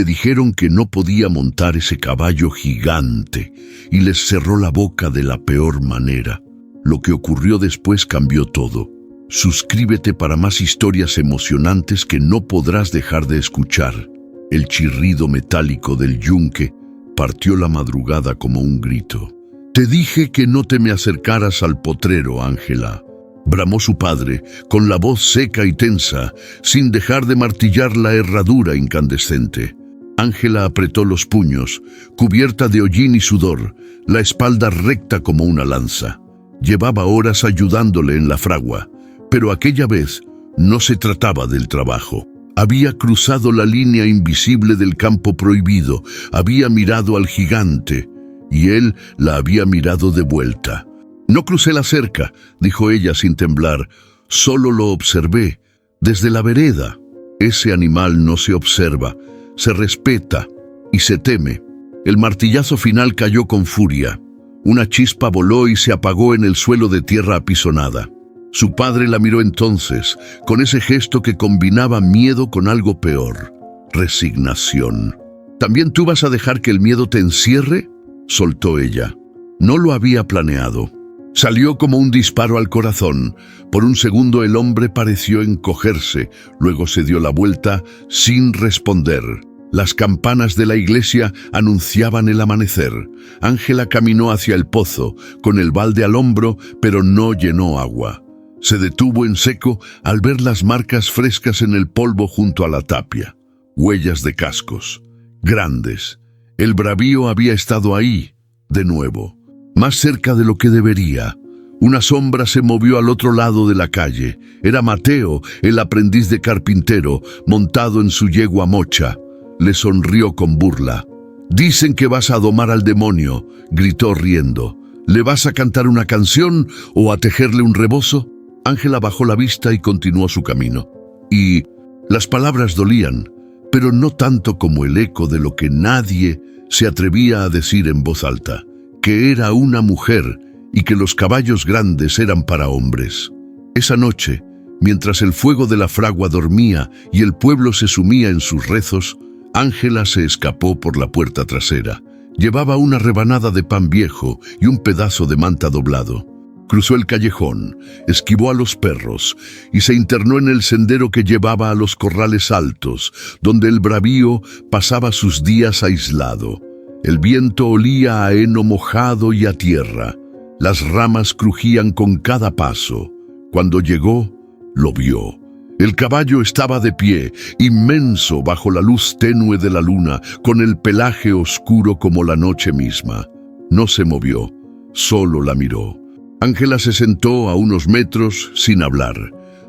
le dijeron que no podía montar ese caballo gigante y les cerró la boca de la peor manera. Lo que ocurrió después cambió todo. Suscríbete para más historias emocionantes que no podrás dejar de escuchar. El chirrido metálico del yunque partió la madrugada como un grito. «Te dije que no te me acercaras al potrero, Ángela», bramó su padre, con la voz seca y tensa, sin dejar de martillar la herradura incandescente. Ángela apretó los puños, cubierta de hollín y sudor, la espalda recta como una lanza. Llevaba horas ayudándole en la fragua, pero aquella vez no se trataba del trabajo. Había cruzado la línea invisible del campo prohibido, había mirado al gigante, y él la había mirado de vuelta. «No crucé la cerca», dijo ella sin temblar, «solo lo observé, desde la vereda. Ese animal no se observa, se respeta y se teme». El martillazo final cayó con furia. Una chispa voló y se apagó en el suelo de tierra apisonada. Su padre la miró entonces, con ese gesto que combinaba miedo con algo peor: resignación. «¿También tú vas a dejar que el miedo te encierre?», soltó ella. No lo había planeado. Salió como un disparo al corazón. Por un segundo el hombre pareció encogerse, luego se dio la vuelta sin responder. Las campanas de la iglesia anunciaban el amanecer. Ángela caminó hacia el pozo, con el balde al hombro, pero no llenó agua. Se detuvo en seco al ver las marcas frescas en el polvo junto a la tapia. Huellas de cascos, grandes. El bravío había estado ahí, de nuevo. Más cerca de lo que debería. Una sombra se movió al otro lado de la calle. Era Mateo, el aprendiz de carpintero, montado en su yegua mocha. Le sonrió con burla. «Dicen que vas a domar al demonio», gritó riendo. «¿Le vas a cantar una canción o a tejerle un rebozo?». Ángela bajó la vista y continuó su camino. Y las palabras dolían, pero no tanto como el eco de lo que nadie se atrevía a decir en voz alta: que era una mujer y que los caballos grandes eran para hombres. Esa noche, mientras el fuego de la fragua dormía y el pueblo se sumía en sus rezos, Ángela se escapó por la puerta trasera. Llevaba una rebanada de pan viejo y un pedazo de manta doblado. Cruzó el callejón, esquivó a los perros y se internó en el sendero que llevaba a los corrales altos, donde el bravío pasaba sus días aislado. El viento olía a heno mojado y a tierra. Las ramas crujían con cada paso. Cuando llegó, lo vio. El caballo estaba de pie, inmenso bajo la luz tenue de la luna, con el pelaje oscuro como la noche misma. No se movió, solo la miró. Ángela se sentó a unos metros sin hablar.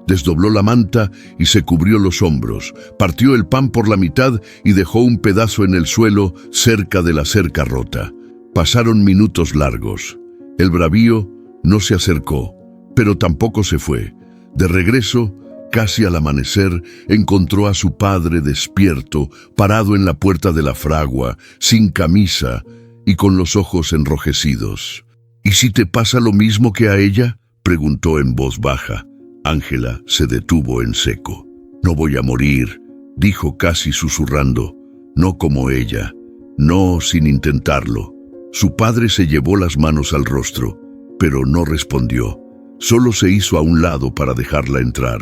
Desdobló la manta y se cubrió los hombros, partió el pan por la mitad y dejó un pedazo en el suelo cerca de la cerca rota. Pasaron minutos largos. El bravío no se acercó, pero tampoco se fue. De regreso, casi al amanecer, encontró a su padre despierto, parado en la puerta de la fragua, sin camisa y con los ojos enrojecidos. «¿Y si te pasa lo mismo que a ella?», preguntó en voz baja. Ángela se detuvo en seco. «No voy a morir», dijo casi susurrando. «No como ella. No sin intentarlo». Su padre se llevó las manos al rostro, pero no respondió. Solo se hizo a un lado para dejarla entrar.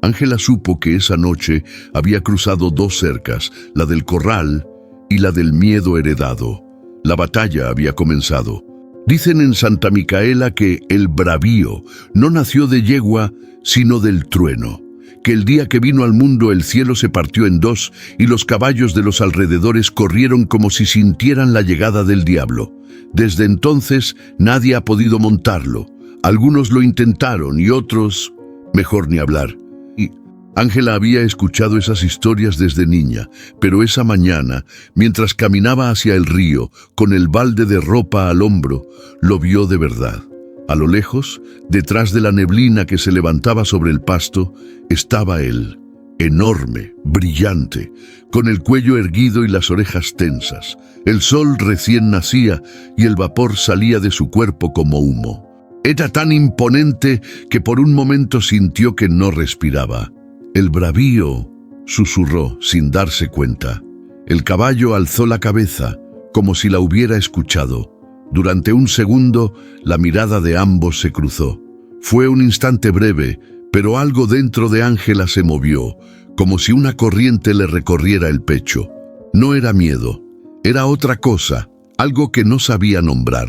Ángela supo que esa noche había cruzado dos cercas, la del corral y la del miedo heredado. La batalla había comenzado. Dicen en Santa Micaela que el bravío no nació de yegua, sino del trueno, que el día que vino al mundo el cielo se partió en dos y los caballos de los alrededores corrieron como si sintieran la llegada del diablo. Desde entonces nadie ha podido montarlo. Algunos lo intentaron y otros, mejor ni hablar. Y Ángela había escuchado esas historias desde niña, pero esa mañana, mientras caminaba hacia el río, con el balde de ropa al hombro, lo vio de verdad. A lo lejos, detrás de la neblina que se levantaba sobre el pasto, estaba él, enorme, brillante, con el cuello erguido y las orejas tensas. El sol recién nacía y el vapor salía de su cuerpo como humo. Era tan imponente que por un momento sintió que no respiraba. «El bravío», susurró sin darse cuenta. El caballo alzó la cabeza, como si la hubiera escuchado. Durante un segundo, la mirada de ambos se cruzó. Fue un instante breve, pero algo dentro de Ángela se movió, como si una corriente le recorriera el pecho. No era miedo, era otra cosa, algo que no sabía nombrar.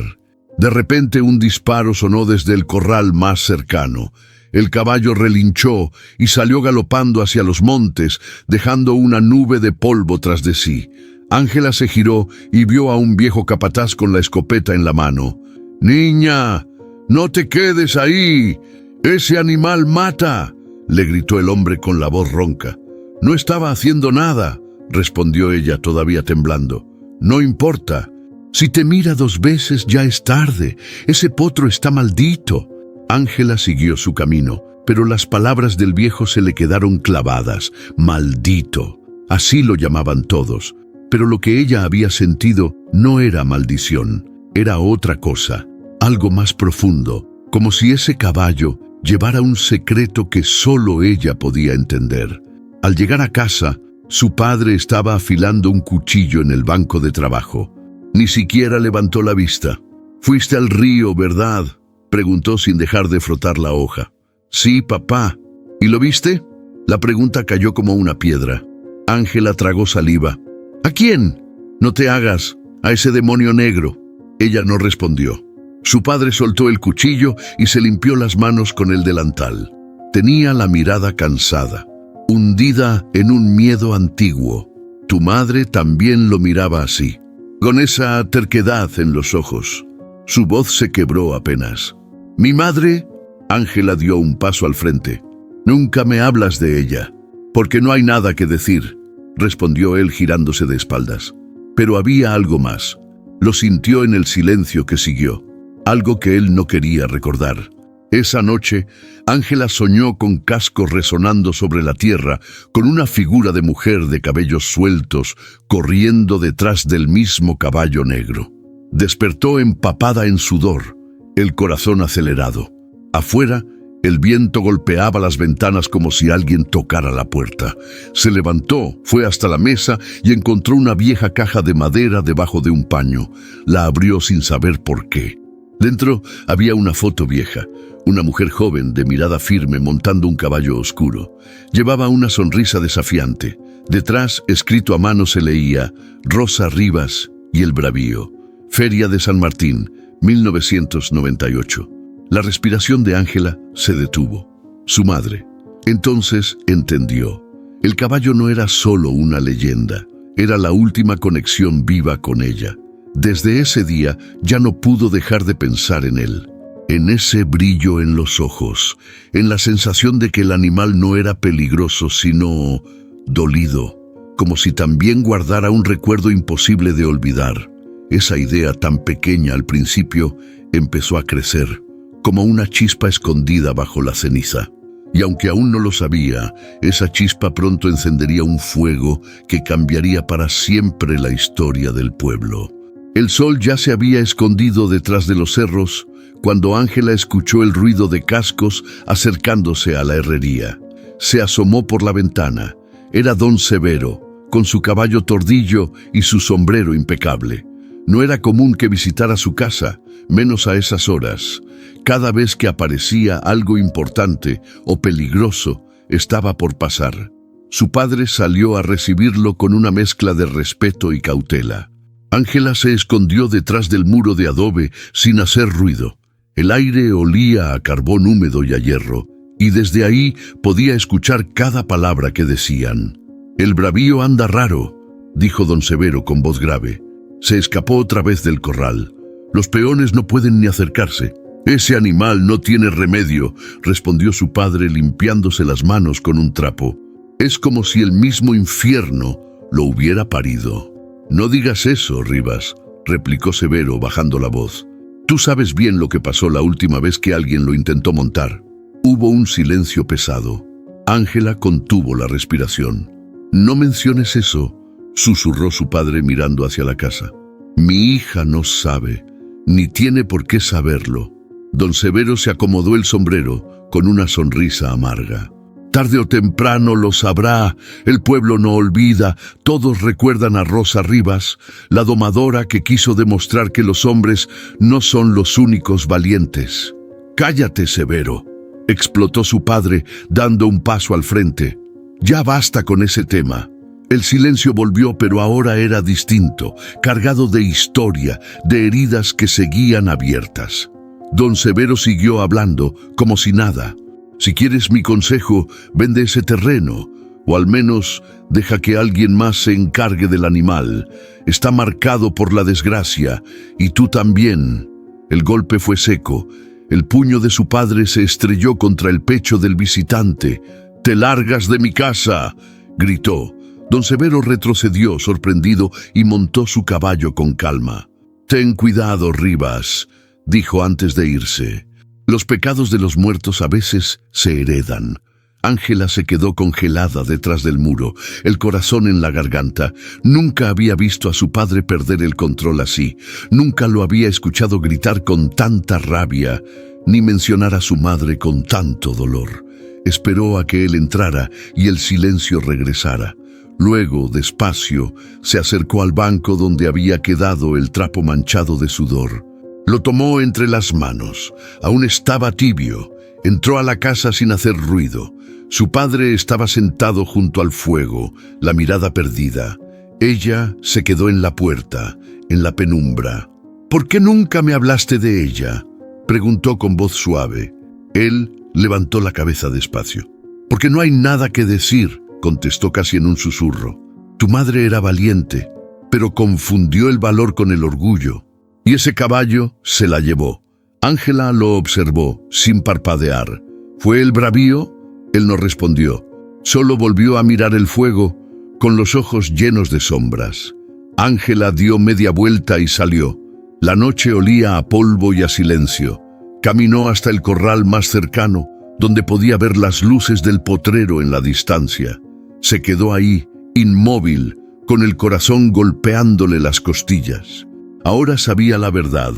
De repente un disparo sonó desde el corral más cercano. El caballo relinchó y salió galopando hacia los montes, dejando una nube de polvo tras de sí. Ángela se giró y vio a un viejo capataz con la escopeta en la mano. «¡Niña, no te quedes ahí! ¡Ese animal mata!», le gritó el hombre con la voz ronca. «No estaba haciendo nada», respondió ella todavía temblando. «No importa. Si te mira 2 veces ya es tarde. Ese potro está maldito». Ángela siguió su camino, pero las palabras del viejo se le quedaron clavadas. «Maldito». Así lo llamaban todos. Pero lo que ella había sentido no era maldición, era otra cosa, algo más profundo, como si ese caballo llevara un secreto que solo ella podía entender. Al llegar a casa, su padre estaba afilando un cuchillo en el banco de trabajo. Ni siquiera levantó la vista. «¿Fuiste al río, verdad?», preguntó sin dejar de frotar la hoja. «Sí, papá». «¿Y lo viste?». La pregunta cayó como una piedra. Ángela tragó saliva. «¿A quién?». «No te hagas, a ese demonio negro». Ella no respondió. Su padre soltó el cuchillo y se limpió las manos con el delantal. Tenía la mirada cansada, hundida en un miedo antiguo. Tu madre también lo miraba así, con esa terquedad en los ojos. Su voz se quebró apenas. «¿Mi madre?». Ángela dio un paso al frente. «Nunca me hablas de ella, porque no hay nada que decir», respondió él girándose de espaldas. Pero había algo más. Lo sintió en el silencio que siguió, algo que él no quería recordar. Esa noche, Ángela soñó con cascos resonando sobre la tierra, con una figura de mujer de cabellos sueltos, corriendo detrás del mismo caballo negro. Despertó empapada en sudor, el corazón acelerado. Afuera, el viento golpeaba las ventanas como si alguien tocara la puerta. Se levantó, fue hasta la mesa y encontró una vieja caja de madera debajo de un paño. La abrió sin saber por qué. Dentro había una foto vieja, una mujer joven de mirada firme montando un caballo oscuro. Llevaba una sonrisa desafiante. Detrás, escrito a mano, se leía «Rosa Rivas y el Bravío. Feria de San Martín, 1998». La respiración de Ángela se detuvo. Su madre. Entonces entendió. El caballo no era solo una leyenda, era la última conexión viva con ella. Desde ese día ya no pudo dejar de pensar en él, en ese brillo en los ojos, en la sensación de que el animal no era peligroso, sino dolido, como si también guardara un recuerdo imposible de olvidar. Esa idea tan pequeña al principio empezó a crecer, como una chispa escondida bajo la ceniza. Y aunque aún no lo sabía, esa chispa pronto encendería un fuego que cambiaría para siempre la historia del pueblo. El sol ya se había escondido detrás de los cerros cuando Ángela escuchó el ruido de cascos acercándose a la herrería. Se asomó por la ventana. Era don Severo, con su caballo tordillo y su sombrero impecable. No era común que visitara su casa, menos a esas horas. Cada vez que aparecía algo importante o peligroso, estaba por pasar. Su padre salió a recibirlo con una mezcla de respeto y cautela. Ángela se escondió detrás del muro de adobe sin hacer ruido. El aire olía a carbón húmedo y a hierro, y desde ahí podía escuchar cada palabra que decían. «El Bravío anda raro», dijo don Severo con voz grave. «Se escapó otra vez del corral. Los peones no pueden ni acercarse». «Ese animal no tiene remedio», respondió su padre limpiándose las manos con un trapo. «Es como si el mismo infierno lo hubiera parido». «No digas eso, Rivas», replicó Severo bajando la voz. «Tú sabes bien lo que pasó la última vez que alguien lo intentó montar». Hubo un silencio pesado. Ángela contuvo la respiración. «No menciones eso», susurró su padre mirando hacia la casa. «Mi hija no sabe, ni tiene por qué saberlo». Don Severo se acomodó el sombrero con una sonrisa amarga. Tarde o temprano lo sabrá, el pueblo no olvida, todos recuerdan a Rosa Rivas, la domadora que quiso demostrar que los hombres no son los únicos valientes. «Cállate, Severo», explotó su padre, dando un paso al frente. «Ya basta con ese tema». El silencio volvió, pero ahora era distinto, cargado de historia, de heridas que seguían abiertas. Don Severo siguió hablando, como si nada. «Si quieres mi consejo, vende ese terreno, o al menos deja que alguien más se encargue del animal. Está marcado por la desgracia, y tú también». El golpe fue seco. El puño de su padre se estrelló contra el pecho del visitante. «¡Te largas de mi casa!», gritó. Don Severo retrocedió, sorprendido, y montó su caballo con calma. «Ten cuidado, Rivas», dijo antes de irse. «Los pecados de los muertos a veces se heredan». Ángela se quedó congelada detrás del muro, el corazón en la garganta. Nunca había visto a su padre perder el control así. Nunca lo había escuchado gritar con tanta rabia, ni mencionar a su madre con tanto dolor. Esperó a que él entrara y el silencio regresara. Luego, despacio, se acercó al banco donde había quedado el trapo manchado de sudor. Lo tomó entre las manos. Aún estaba tibio. Entró a la casa sin hacer ruido. Su padre estaba sentado junto al fuego, la mirada perdida. Ella se quedó en la puerta, en la penumbra. «¿Por qué nunca me hablaste de ella?», preguntó con voz suave. Él levantó la cabeza despacio. «Porque no hay nada que decir», contestó casi en un susurro. «Tu madre era valiente, pero confundió el valor con el orgullo. Y ese caballo se la llevó». Ángela lo observó, sin parpadear. «¿Fue el bravío?». Él no respondió. Solo volvió a mirar el fuego, con los ojos llenos de sombras. Ángela dio media vuelta y salió. La noche olía a polvo y a silencio. Caminó hasta el corral más cercano, donde podía ver las luces del potrero en la distancia. Se quedó ahí, inmóvil, con el corazón golpeándole las costillas. Ahora sabía la verdad,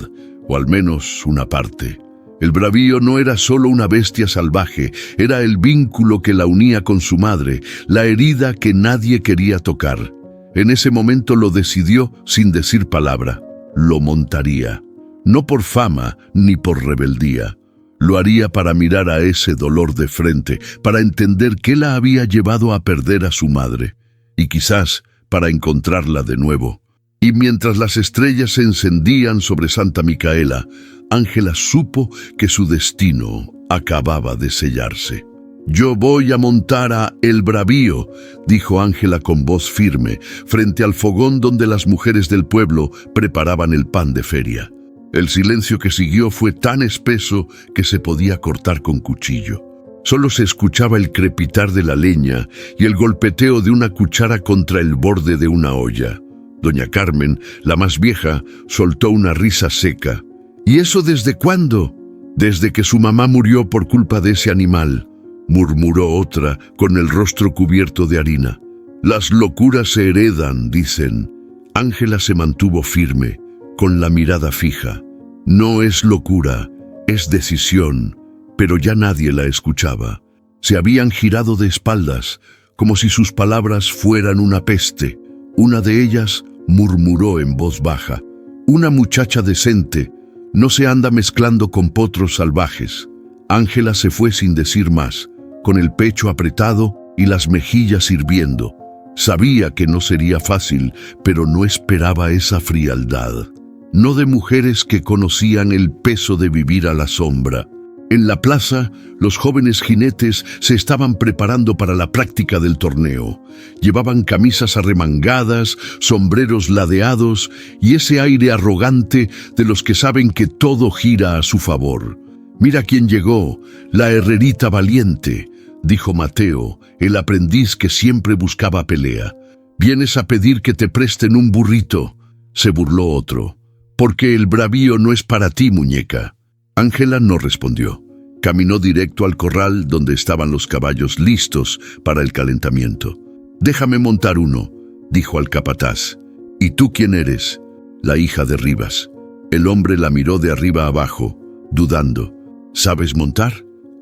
o al menos una parte. El bravío no era solo una bestia salvaje, era el vínculo que la unía con su madre, la herida que nadie quería tocar. En ese momento lo decidió sin decir palabra. Lo montaría. No por fama ni por rebeldía. Lo haría para mirar a ese dolor de frente, para entender qué la había llevado a perder a su madre, y quizás para encontrarla de nuevo. Y mientras las estrellas se encendían sobre Santa Micaela, Ángela supo que su destino acababa de sellarse. «Yo voy a montar a El Bravío», dijo Ángela con voz firme, frente al fogón donde las mujeres del pueblo preparaban el pan de feria. El silencio que siguió fue tan espeso que se podía cortar con cuchillo. Solo se escuchaba el crepitar de la leña y el golpeteo de una cuchara contra el borde de una olla. Doña Carmen, la más vieja, soltó una risa seca. «¿Y eso desde cuándo?». «Desde que su mamá murió por culpa de ese animal», murmuró otra, con el rostro cubierto de harina. «Las locuras se heredan», dicen. Ángela se mantuvo firme, con la mirada fija. No es locura, es decisión, pero ya nadie la escuchaba. Se habían girado de espaldas, como si sus palabras fueran una peste. Una de ellas murmuró en voz baja: «Una muchacha decente no se anda mezclando con potros salvajes». Ángela se fue sin decir más, con el pecho apretado y las mejillas hirviendo. Sabía que no sería fácil, pero no esperaba esa frialdad. No de mujeres que conocían el peso de vivir a la sombra. En la plaza, los jóvenes jinetes se estaban preparando para la práctica del torneo. Llevaban camisas arremangadas, sombreros ladeados y ese aire arrogante de los que saben que todo gira a su favor. «Mira quién llegó, la herrerita valiente», dijo Mateo, el aprendiz que siempre buscaba pelea. «¿Vienes a pedir que te presten un burrito?», se burló otro. «Porque el bravío no es para ti, muñeca». Ángela no respondió. Caminó directo al corral donde estaban los caballos listos para el calentamiento. «Déjame montar uno», dijo al capataz. «¿Y tú quién eres?». «La hija de Rivas». El hombre la miró de arriba abajo, dudando. «¿Sabes montar?».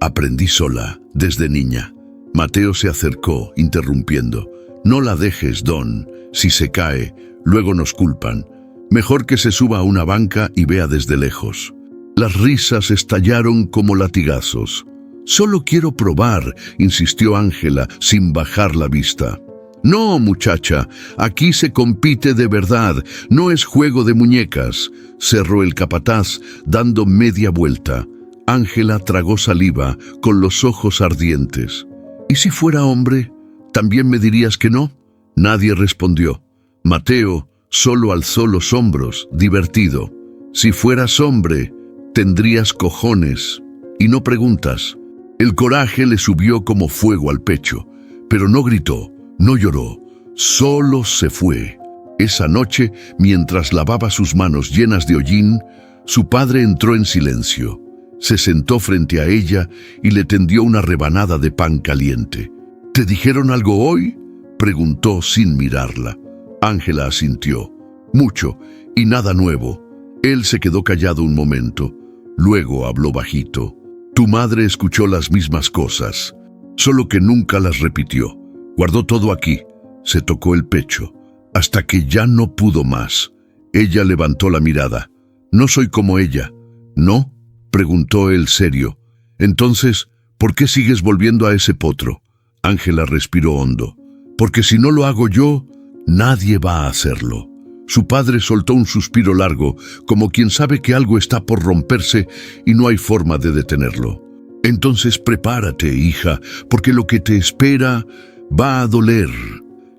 «Aprendí sola, desde niña». Mateo se acercó, interrumpiendo. «No la dejes, Don. Si se cae, luego nos culpan. Mejor que se suba a una banca y vea desde lejos». Las risas estallaron como latigazos. «Solo quiero probar», insistió Ángela, sin bajar la vista. «No, muchacha, aquí se compite de verdad, no es juego de muñecas», cerró el capataz, dando media vuelta. Ángela tragó saliva, con los ojos ardientes. «¿Y si fuera hombre? ¿También me dirías que no?». Nadie respondió. Mateo solo alzó los hombros, divertido. «Si fueras hombre, tendrías cojones. Y no preguntas». El coraje le subió como fuego al pecho, pero no gritó, no lloró, solo se fue. Esa noche, mientras lavaba sus manos llenas de hollín, su padre entró en silencio. Se sentó frente a ella y le tendió una rebanada de pan caliente. «¿Te dijeron algo hoy?», preguntó sin mirarla. Ángela asintió. «Mucho, y nada nuevo». Él se quedó callado un momento. Luego habló bajito. «Tu madre escuchó las mismas cosas, solo que nunca las repitió. Guardó todo aquí». Se tocó el pecho, hasta que ya no pudo más. Ella levantó la mirada. «No soy como ella». «¿No?», preguntó él serio. «Entonces, ¿por qué sigues volviendo a ese potro?». Ángela respiró hondo. «Porque si no lo hago yo, nadie va a hacerlo». Su padre soltó un suspiro largo, como quien sabe que algo está por romperse y no hay forma de detenerlo. «Entonces prepárate, hija, porque lo que te espera va a doler».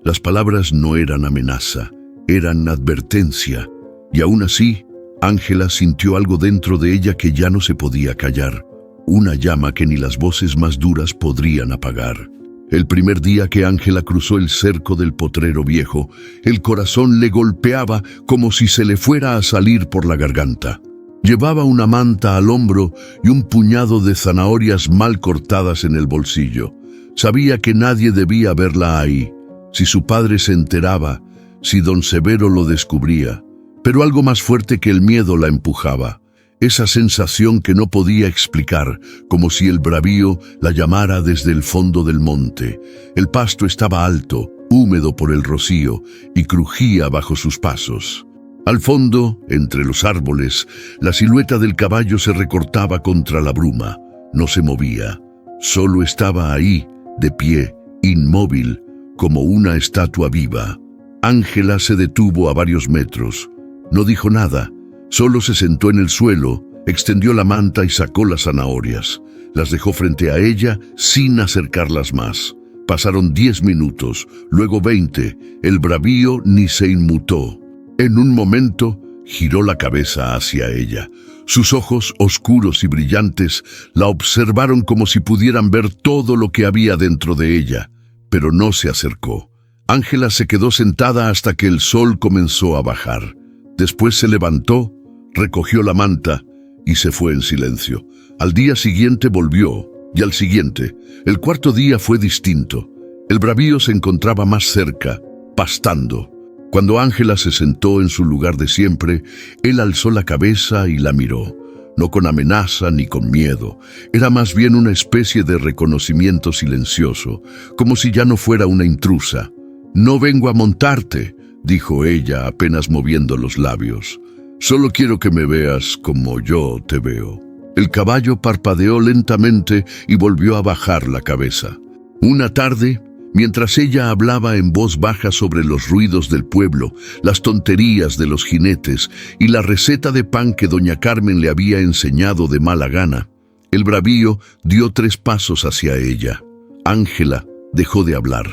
Las palabras no eran amenaza, eran advertencia. Y aún así, Ángela sintió algo dentro de ella que ya no se podía callar. Una llama que ni las voces más duras podrían apagar. El primer día que Ángela cruzó el cerco del potrero viejo, el corazón le golpeaba como si se le fuera a salir por la garganta. Llevaba una manta al hombro y un puñado de zanahorias mal cortadas en el bolsillo. Sabía que nadie debía verla ahí. Si su padre se enteraba, si don Severo lo descubría. Pero algo más fuerte que el miedo la empujaba. Esa sensación que no podía explicar, como si el bravío la llamara desde el fondo del monte. El pasto estaba alto, húmedo por el rocío, y crujía bajo sus pasos. Al fondo, entre los árboles, la silueta del caballo se recortaba contra la bruma. No se movía. Solo estaba ahí, de pie, inmóvil, como una estatua viva. Ángela se detuvo a varios metros. No dijo nada. Solo se sentó en el suelo, extendió la manta y sacó las zanahorias. Las dejó frente a ella sin acercarlas más. Pasaron 10 minutos, luego 20. El bravío ni se inmutó. En un momento, giró la cabeza hacia ella. Sus ojos, oscuros y brillantes, la observaron como si pudieran ver todo lo que había dentro de ella, pero no se acercó. Ángela se quedó sentada hasta que el sol comenzó a bajar. Después se levantó, recogió la manta y se fue en silencio. Al día siguiente volvió, y al siguiente. El cuarto día fue distinto. El bravío se encontraba más cerca, pastando. Cuando Ángela se sentó en su lugar de siempre, él alzó la cabeza y la miró. No con amenaza ni con miedo. Era más bien una especie de reconocimiento silencioso, como si ya no fuera una intrusa. «No vengo a montarte», dijo ella, apenas moviendo los labios. «Solo quiero que me veas como yo te veo». El caballo parpadeó lentamente y volvió a bajar la cabeza. Una tarde, mientras ella hablaba en voz baja sobre los ruidos del pueblo, las tonterías de los jinetes y la receta de pan que doña Carmen le había enseñado de mala gana, el bravío dio 3 pasos hacia ella. Ángela dejó de hablar.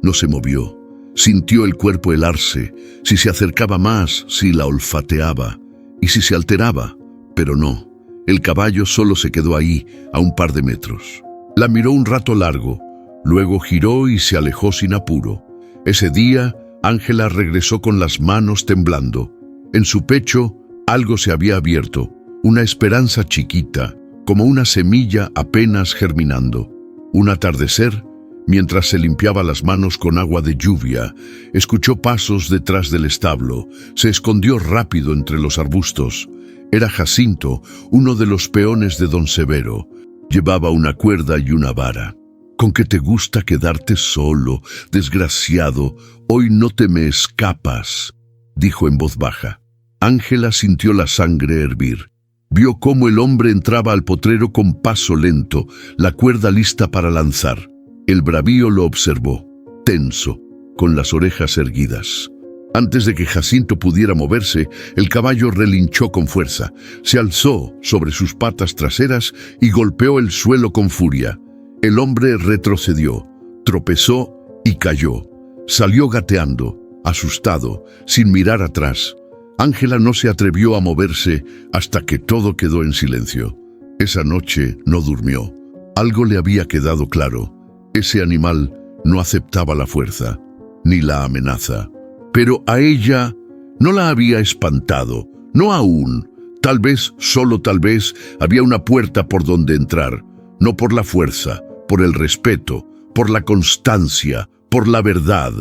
No se movió. Sintió el cuerpo helarse, si se acercaba más, si la olfateaba, y si se alteraba, pero no. El caballo solo se quedó ahí, a un par de metros. La miró un rato largo, luego giró y se alejó sin apuro. Ese día, Ángela regresó con las manos temblando. En su pecho, algo se había abierto, una esperanza chiquita, como una semilla apenas germinando. Un atardecer, mientras se limpiaba las manos con agua de lluvia, escuchó pasos detrás del establo. Se escondió rápido entre los arbustos. Era Jacinto, uno de los peones de don Severo. Llevaba una cuerda y una vara. con que te gusta quedarte solo, desgraciado, hoy no te me escapas, dijo en voz baja. Ángela sintió la sangre hervir. Vio cómo el hombre entraba al potrero con paso lento, la cuerda lista para lanzar. El bravío lo observó, tenso, con las orejas erguidas. Antes de que Jacinto pudiera moverse, el caballo relinchó con fuerza, se alzó sobre sus patas traseras y golpeó el suelo con furia. El hombre retrocedió, tropezó y cayó. Salió gateando, asustado, sin mirar atrás. Ángela no se atrevió a moverse hasta que todo quedó en silencio. Esa noche no durmió. Algo le había quedado claro. Ese animal no aceptaba la fuerza, ni la amenaza. Pero a ella no la había espantado, no aún. Tal vez, solo tal vez, había una puerta por donde entrar. No por la fuerza, por el respeto, por la constancia, por la verdad.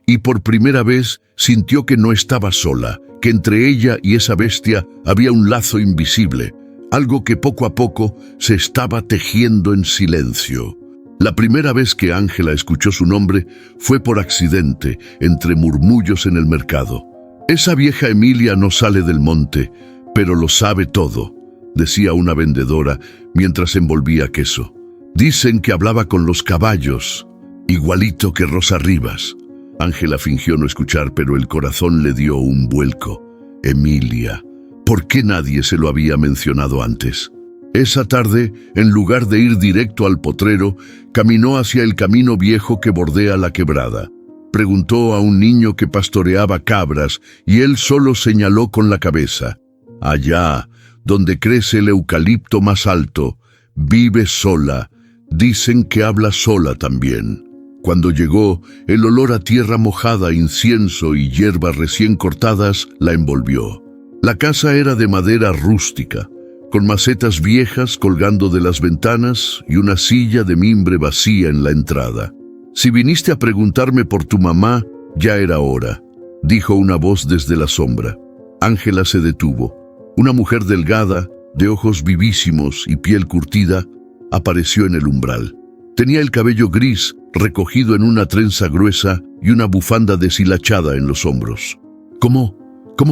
Y por primera vez sintió que no estaba sola, que entre ella y esa bestia había un lazo invisible, algo que poco a poco se estaba tejiendo en silencio. La primera vez que Ángela escuchó su nombre fue por accidente, entre murmullos en el mercado. «Esa vieja Emilia no sale del monte, pero lo sabe todo», decía una vendedora mientras envolvía queso. «Dicen que hablaba con los caballos, igualito que Rosa Rivas». Ángela fingió no escuchar, pero el corazón le dio un vuelco. Emilia. ¿Por qué nadie se lo había mencionado antes? Esa tarde, en lugar de ir directo al potrero, caminó hacia el camino viejo que bordea la quebrada. Preguntó a un niño que pastoreaba cabras y él solo señaló con la cabeza. Allá, donde crece el eucalipto más alto, vive sola. Dicen que habla sola también. Cuando llegó, el olor a tierra mojada, incienso y hierbas recién cortadas la envolvió. La casa era de madera rústica, con macetas viejas colgando de las ventanas y una silla de mimbre vacía en la entrada. «Si viniste a preguntarme por tu mamá, ya era hora», dijo una voz desde la sombra. Ángela se detuvo. Una mujer delgada, de ojos vivísimos y piel curtida, apareció en el umbral. Tenía el cabello gris, recogido en una trenza gruesa y una bufanda deshilachada en los hombros. ¿Cómo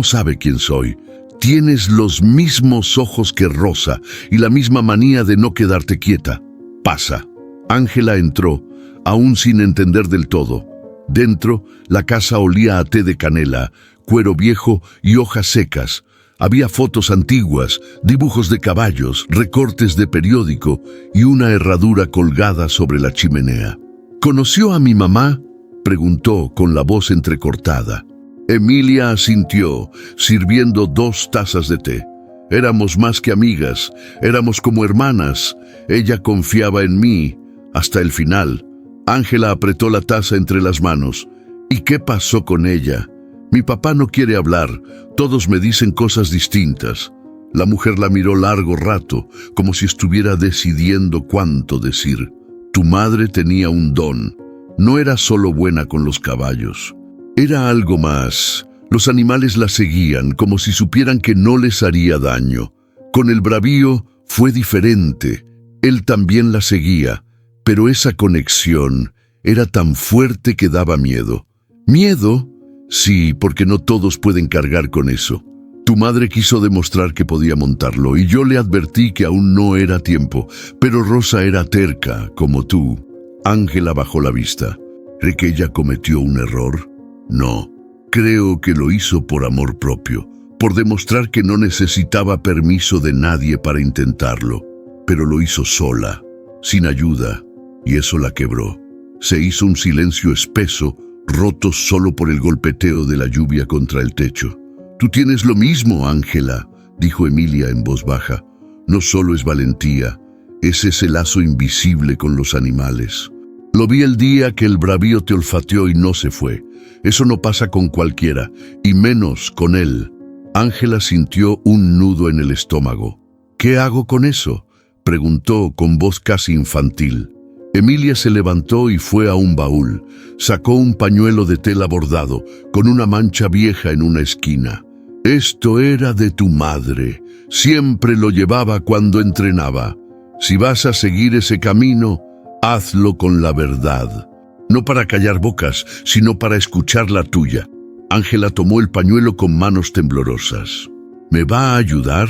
sabe quién soy? Tienes los mismos ojos que Rosa y la misma manía de no quedarte quieta. Pasa». Ángela entró, aún sin entender del todo. Dentro, la casa olía a té de canela, cuero viejo y hojas secas. Había fotos antiguas, dibujos de caballos, recortes de periódico y una herradura colgada sobre la chimenea. «¿Conoció a mi mamá?», preguntó con la voz entrecortada. Emilia asintió, sirviendo 2 tazas de té. «Éramos más que amigas, éramos como hermanas. Ella confiaba en mí, hasta el final». Ángela apretó la taza entre las manos. «¿Y qué pasó con ella? Mi papá no quiere hablar, todos me dicen cosas distintas». La mujer la miró largo rato, como si estuviera decidiendo cuánto decir. «Tu madre tenía un don. No era solo buena con los caballos. Era algo más. Los animales la seguían, como si supieran que no les haría daño. Con el bravío fue diferente. Él también la seguía, pero esa conexión era tan fuerte que daba miedo». «¿Miedo?» «Sí, porque no todos pueden cargar con eso. Tu madre quiso demostrar que podía montarlo y yo le advertí que aún no era tiempo, pero Rosa era terca, como tú». Ángela bajó la vista. ¿Cree que ella cometió un error? No, creo que lo hizo por amor propio, por demostrar que no necesitaba permiso de nadie para intentarlo, pero lo hizo sola, sin ayuda, y eso la quebró. Se hizo un silencio espeso, roto solo por el golpeteo de la lluvia contra el techo. «Tú tienes lo mismo, Ángela», dijo Emilia en voz baja. «No solo es valentía, es ese lazo invisible con los animales. Lo vi el día que el bravío te olfateó y no se fue. Eso no pasa con cualquiera, y menos con él». Ángela sintió un nudo en el estómago. «¿Qué hago con eso?», preguntó con voz casi infantil. Emilia se levantó y fue a un baúl. Sacó un pañuelo de tela bordado, con una mancha vieja en una esquina. «Esto era de tu madre. Siempre lo llevaba cuando entrenaba. Si vas a seguir ese camino, Hazlo con la verdad, no para callar bocas, sino para escuchar la tuya. Ángela tomó el pañuelo con manos temblorosas. ¿Me va a ayudar?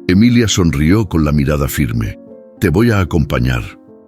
Emilia sonrió con la mirada firme. Te voy a acompañar.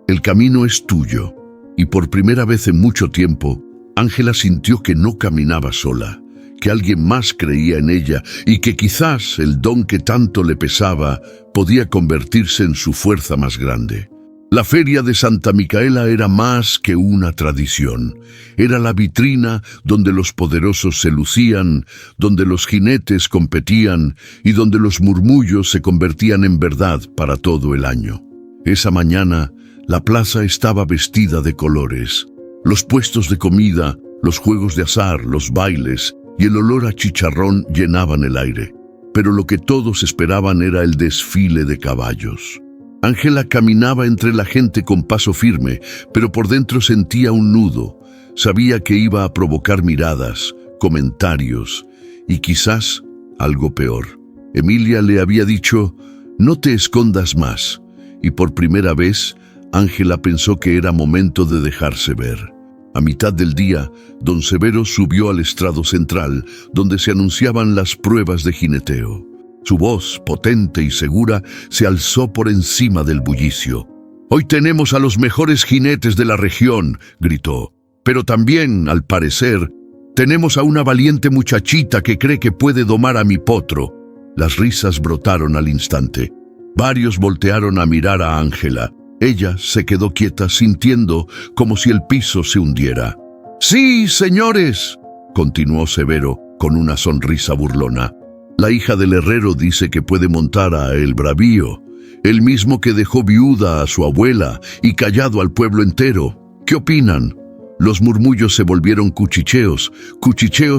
El camino es tuyo. Y por primera vez en mucho tiempo, Ángela sintió que no caminaba sola, que alguien más creía en ella y que quizás el don que tanto le pesaba podía convertirse en su fuerza más grande. La feria de Santa Micaela era más que una tradición. Era la vitrina donde los poderosos se lucían, donde los jinetes competían y donde los murmullos se convertían en verdad para todo el año. Esa mañana, la plaza estaba vestida de colores. Los puestos de comida, los juegos de azar, los bailes y el olor a chicharrón llenaban el aire. Pero lo que todos esperaban era el desfile de caballos. Ángela caminaba entre la gente con paso firme, pero por dentro sentía un nudo. Sabía que iba a provocar miradas, comentarios y quizás algo peor. Emilia le había dicho, no te escondas más, y por primera vez Ángela pensó que era momento de dejarse ver. A mitad del día, don Severo subió al estrado central, donde se anunciaban las pruebas de jineteo. Su voz, potente y segura, se alzó por encima del bullicio. «Hoy tenemos a los mejores jinetes de la región», gritó. «Pero también, al parecer, tenemos a una valiente muchachita que cree que puede domar a mi potro». Las risas brotaron al instante. Varios voltearon a mirar a Ángela. Ella se quedó quieta, sintiendo como si el piso se hundiera. «Sí, señores», continuó Severo con una sonrisa burlona. «La hija del herrero dice que puede montar a El Bravío, el mismo que dejó viuda a su abuela y callado al pueblo entero. ¿Qué opinan?» Los murmullos se volvieron cuchicheos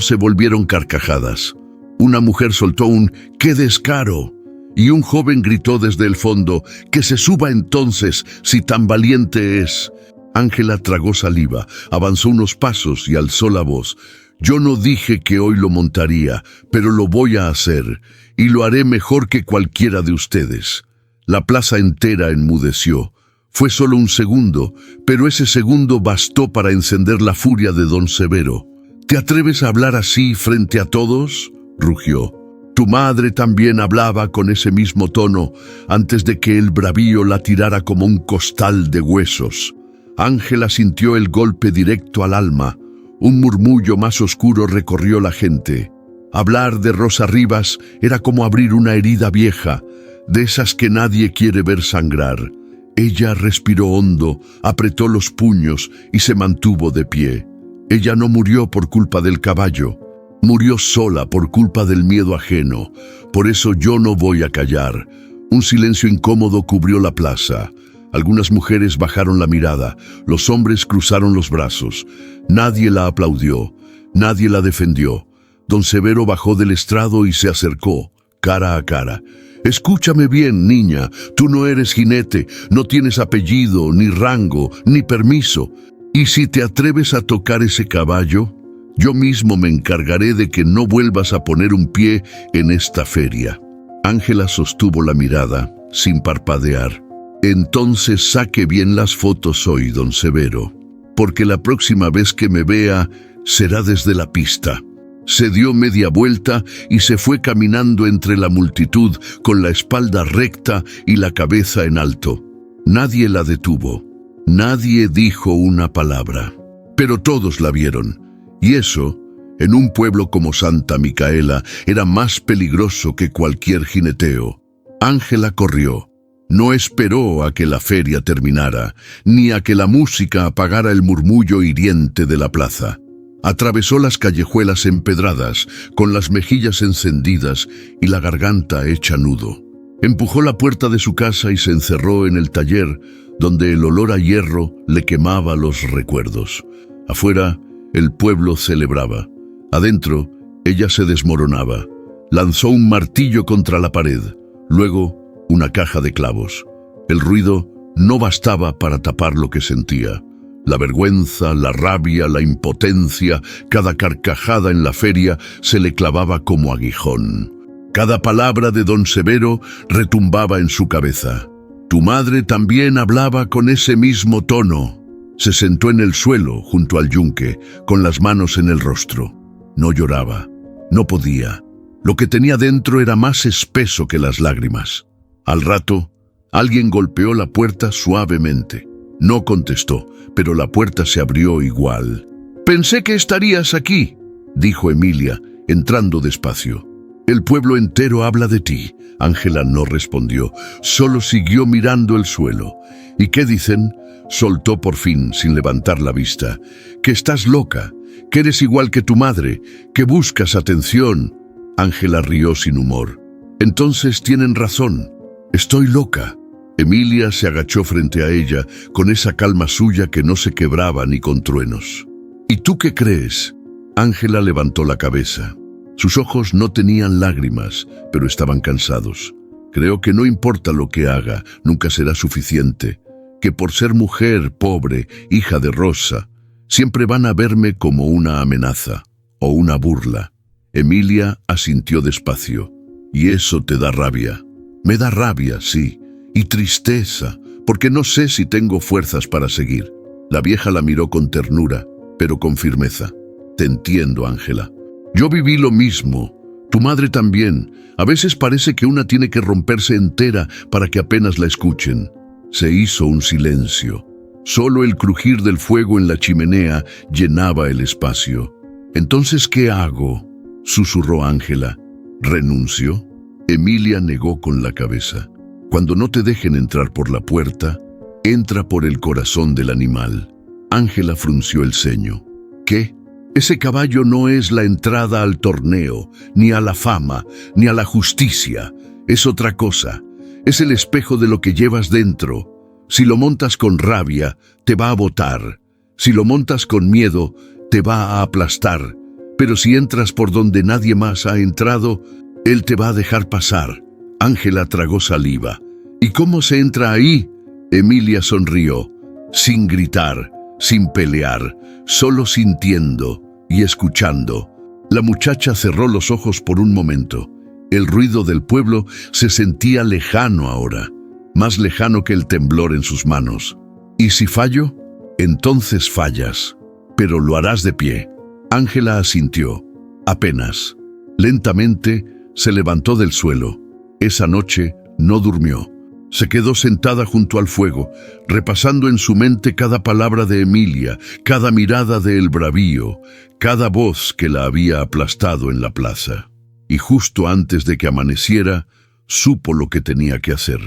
se volvieron carcajadas. Una mujer soltó un «¡qué descaro!» y un joven gritó desde el fondo «¡que se suba entonces, si tan valiente es!». Ángela tragó saliva, avanzó unos pasos y alzó la voz. «Yo no dije que hoy lo montaría, pero lo voy a hacer, y lo haré mejor que cualquiera de ustedes». La plaza entera enmudeció. Fue solo un segundo, pero ese segundo bastó para encender la furia de don Severo. «¿Te atreves a hablar así frente a todos?», rugió. «Tu madre también hablaba con ese mismo tono antes de que el bravío la tirara como un costal de huesos». Ángela sintió el golpe directo al alma. Un murmullo más oscuro recorrió la gente. Hablar de Rosa Rivas era como abrir una herida vieja, de esas que nadie quiere ver sangrar. Ella respiró hondo, apretó los puños y se mantuvo de pie. Ella no murió por culpa del caballo. Murió sola por culpa del miedo ajeno. Por eso yo no voy a callar. Un silencio incómodo cubrió la plaza. Algunas mujeres bajaron la mirada, los hombres cruzaron los brazos. Nadie la aplaudió, nadie la defendió. Don Severo bajó del estrado y se acercó, cara a cara. «Escúchame bien, niña, tú no eres jinete, no tienes apellido, ni rango, ni permiso. Y si te atreves a tocar ese caballo, yo mismo me encargaré de que no vuelvas a poner un pie en esta feria». Ángela sostuvo la mirada, sin parpadear. «Entonces saque bien las fotos hoy, don Severo, porque la próxima vez que me vea será desde la pista». Se dio media vuelta y se fue caminando entre la multitud con la espalda recta y la cabeza en alto. Nadie la detuvo, nadie dijo una palabra, pero todos la vieron, y eso, en un pueblo como Santa Micaela, era más peligroso que cualquier jineteo. Ángela corrió. No esperó a que la feria terminara, ni a que la música apagara el murmullo hiriente de la plaza. Atravesó las callejuelas empedradas, con las mejillas encendidas y la garganta hecha nudo. Empujó la puerta de su casa y se encerró en el taller, donde el olor a hierro le quemaba los recuerdos. Afuera, el pueblo celebraba. Adentro, ella se desmoronaba. Lanzó un martillo contra la pared, luego una caja de clavos. El ruido no bastaba para tapar lo que sentía. La vergüenza, la rabia, la impotencia, cada carcajada en la feria se le clavaba como aguijón. Cada palabra de don Severo retumbaba en su cabeza. Tu madre también hablaba con ese mismo tono. Se sentó en el suelo junto al yunque, con las manos en el rostro. No lloraba, no podía. Lo que tenía dentro era más espeso que las lágrimas. Al rato, alguien golpeó la puerta suavemente. No contestó, pero la puerta se abrió igual. «Pensé que estarías aquí», dijo Emilia, entrando despacio. «El pueblo entero habla de ti». Ángela no respondió, solo siguió mirando el suelo. «¿Y qué dicen?», soltó por fin, sin levantar la vista. «Que estás loca, que eres igual que tu madre, que buscas atención». Ángela rió sin humor. «Entonces tienen razón, estoy loca». Emilia se agachó frente a ella, con esa calma suya que no se quebraba ni con truenos. «¿Y tú qué crees?». Ángela levantó la cabeza. Sus ojos no tenían lágrimas, pero estaban cansados. «Creo que no importa lo que haga, nunca será suficiente. Que por ser mujer, pobre, hija de Rosa, siempre van a verme como una amenaza o una burla». Emilia asintió despacio. «¿Y eso te da rabia?». «Me da rabia, sí, y tristeza, porque no sé si tengo fuerzas para seguir». La vieja la miró con ternura, pero con firmeza. «Te entiendo, Ángela. Yo viví lo mismo. Tu madre también. A veces parece que una tiene que romperse entera para que apenas la escuchen». Se hizo un silencio. Solo el crujir del fuego en la chimenea llenaba el espacio. «¿Entonces qué hago?», susurró Ángela. «¿Renuncio?». Emilia negó con la cabeza. «Cuando no te dejen entrar por la puerta, entra por el corazón del animal». Ángela frunció el ceño. «¿Qué? Ese caballo no es la entrada al torneo, ni a la fama, ni a la justicia. Es otra cosa. Es el espejo de lo que llevas dentro. Si lo montas con rabia, te va a botar. Si lo montas con miedo, te va a aplastar. Pero si entras por donde nadie más ha entrado, él te va a dejar pasar». Ángela tragó saliva. «¿Y cómo se entra ahí?». Emilia sonrió. «Sin gritar, sin pelear, solo sintiendo y escuchando». La muchacha cerró los ojos por un momento. El ruido del pueblo se sentía lejano ahora, más lejano que el temblor en sus manos. «¿Y si fallo?». «Entonces fallas, pero lo harás de pie». Ángela asintió. Apenas. Lentamente se levantó del suelo. Esa noche no durmió. Se quedó sentada junto al fuego, repasando en su mente cada palabra de Emilia, cada mirada de El Bravío, cada voz que la había aplastado en la plaza. Y justo antes de que amaneciera, supo lo que tenía que hacer.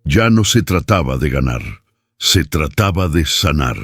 Ya no se trataba de ganar, se trataba de sanar.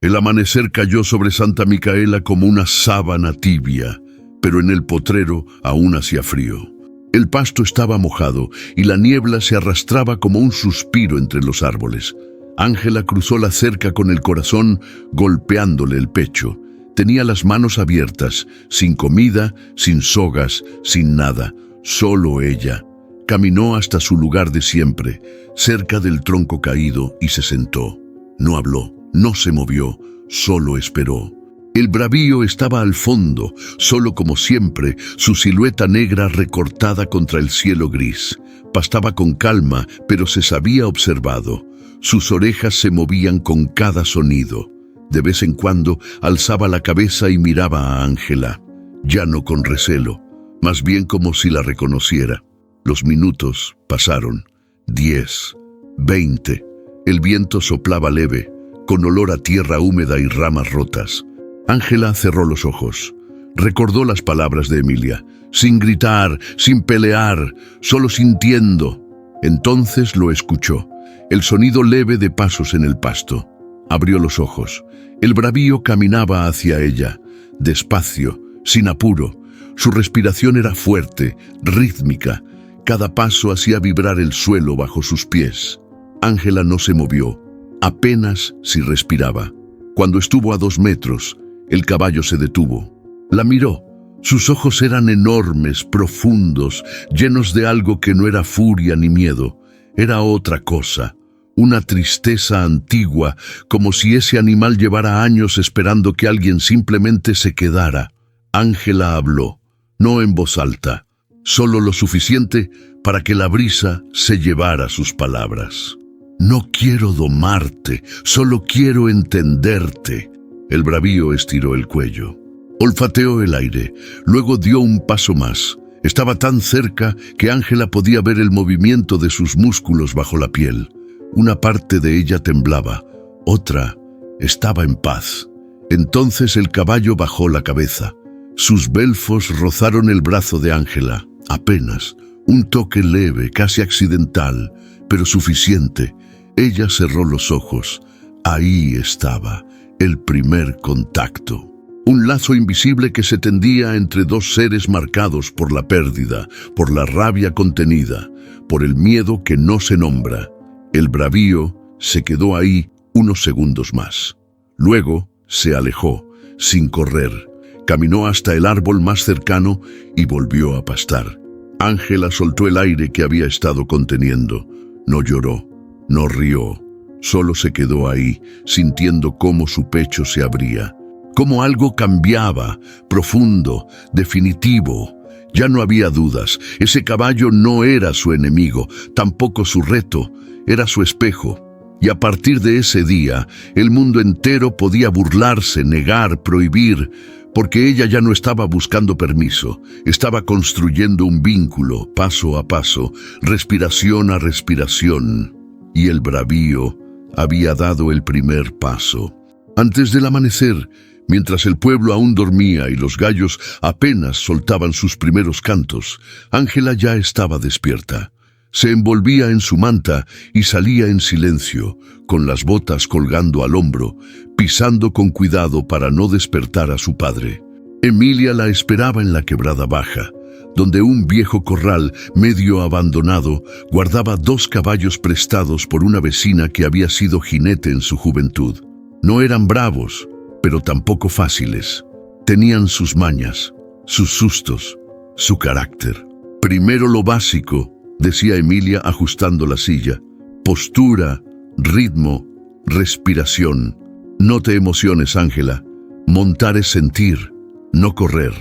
El amanecer cayó sobre Santa Micaela como una sábana tibia, pero en el potrero aún hacía frío. El pasto estaba mojado y la niebla se arrastraba como un suspiro entre los árboles. Ángela cruzó la cerca con el corazón golpeándole el pecho. Tenía las manos abiertas, sin comida, sin sogas, sin nada, solo ella. Caminó hasta su lugar de siempre, cerca del tronco caído, y se sentó. No habló, no se movió, solo esperó. El Bravío estaba al fondo, solo como siempre, su silueta negra recortada contra el cielo gris. Pastaba con calma, pero se sabía observado. Sus orejas se movían con cada sonido. De vez en cuando alzaba la cabeza y miraba a Ángela, ya no con recelo, más bien como si la reconociera. Los minutos pasaron, 10, 20. El viento soplaba leve, con olor a tierra húmeda y ramas rotas. Ángela cerró los ojos. Recordó las palabras de Emilia, sin gritar, sin pelear, solo sintiendo. Entonces lo escuchó, el sonido leve de pasos en el pasto. Abrió los ojos. El Bravío caminaba hacia ella, despacio, sin apuro. Su respiración era fuerte, rítmica. Cada paso hacía vibrar el suelo bajo sus pies. Ángela no se movió, apenas si respiraba. Cuando estuvo a 2 metros, el caballo se detuvo. La miró. Sus ojos eran enormes, profundos, llenos de algo que no era furia ni miedo. Era otra cosa, una tristeza antigua, como si ese animal llevara años esperando que alguien simplemente se quedara. Ángela habló, no en voz alta, solo lo suficiente para que la brisa se llevara sus palabras. No quiero domarte, solo quiero entenderte. El bravío estiró el cuello. Olfateó el aire, luego dio un paso más. Estaba tan cerca que Ángela podía ver el movimiento de sus músculos bajo la piel. Una parte de ella temblaba, otra estaba en paz. Entonces el caballo bajó la cabeza. Sus belfos rozaron el brazo de Ángela, apenas, un toque leve, casi accidental, pero suficiente. Ella cerró los ojos. Ahí estaba, el primer contacto. Un lazo invisible que se tendía entre dos seres marcados por la pérdida, por la rabia contenida, por el miedo que no se nombra. El bravío se quedó ahí unos segundos más. Luego se alejó, sin correr. Caminó hasta el árbol más cercano y volvió a pastar. Ángela soltó el aire que había estado conteniendo. No lloró, no rió. Solo se quedó ahí, sintiendo cómo su pecho se abría. Cómo algo cambiaba, profundo, definitivo. Ya no había dudas. Ese caballo no era su enemigo, tampoco su reto. Era su espejo. Y a partir de ese día, el mundo entero podía burlarse, negar, prohibir, porque ella ya no estaba buscando permiso. Estaba construyendo un vínculo, paso a paso, respiración a respiración. Y el bravío había dado el primer paso. Antes del amanecer, mientras el pueblo aún dormía y los gallos apenas soltaban sus primeros cantos, Ángela ya estaba despierta. Se envolvía en su manta y salía en silencio, con las botas colgando al hombro, pisando con cuidado para no despertar a su padre. Emilia la esperaba en la quebrada baja, donde un viejo corral medio abandonado guardaba 2 caballos prestados por una vecina que había sido jinete en su juventud. No eran bravos, pero tampoco fáciles. Tenían sus mañas, sus sustos, su carácter. Primero lo básico, decía Emilia ajustando la silla. Postura, ritmo, respiración. No te emociones, Ángela. Montar es sentir, no correr.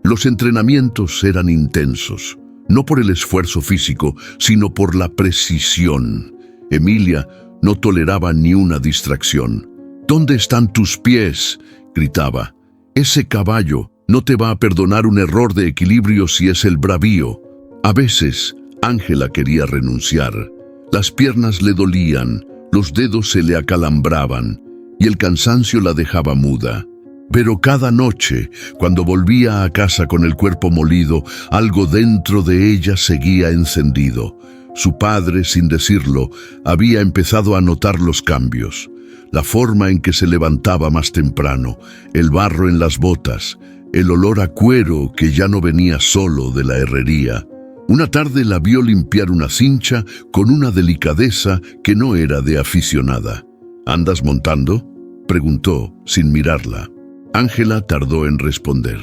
Los entrenamientos eran intensos, no por el esfuerzo físico, sino por la precisión. Emilia no toleraba ni una distracción. ¿Dónde están tus pies?, gritaba. Ese caballo no te va a perdonar un error de equilibrio si es el bravío. A veces, Ángela quería renunciar. Las piernas le dolían, los dedos se le acalambraban y el cansancio la dejaba muda. Pero cada noche, cuando volvía a casa con el cuerpo molido, algo dentro de ella seguía encendido. Su padre, sin decirlo, había empezado a notar los cambios. La forma en que se levantaba más temprano, el barro en las botas, el olor a cuero que ya no venía solo de la herrería. Una tarde la vio limpiar una cincha con una delicadeza que no era de aficionada. ¿Andas montando?, preguntó, sin mirarla. Ángela tardó en responder.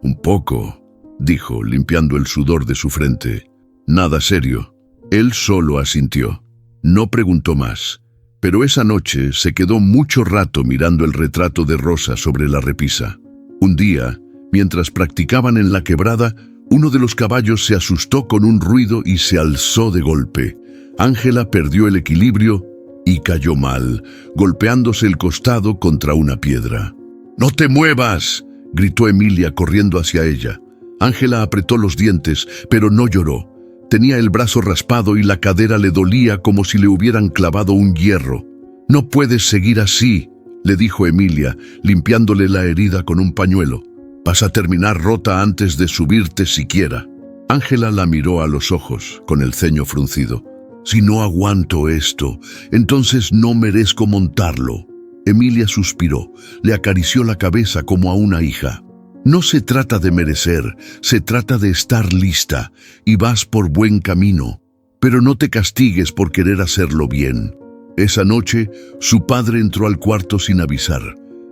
Un poco, dijo, limpiando el sudor de su frente. Nada serio. Él solo asintió. No preguntó más. Pero esa noche se quedó mucho rato mirando el retrato de Rosa sobre la repisa. Un día, mientras practicaban en la quebrada, uno de los caballos se asustó con un ruido y se alzó de golpe. Ángela perdió el equilibrio y cayó mal, golpeándose el costado contra una piedra. «¡No te muevas!», gritó Emilia corriendo hacia ella. Ángela apretó los dientes, pero no lloró. Tenía el brazo raspado y la cadera le dolía como si le hubieran clavado un hierro. «No puedes seguir así», le dijo Emilia, limpiándole la herida con un pañuelo. «Vas a terminar rota antes de subirte siquiera». Ángela la miró a los ojos, con el ceño fruncido. «Si no aguanto esto, entonces no merezco montarlo». Emilia suspiró, le acarició la cabeza como a una hija. «No se trata de merecer, se trata de estar lista, y vas por buen camino. Pero no te castigues por querer hacerlo bien». Esa noche, su padre entró al cuarto sin avisar.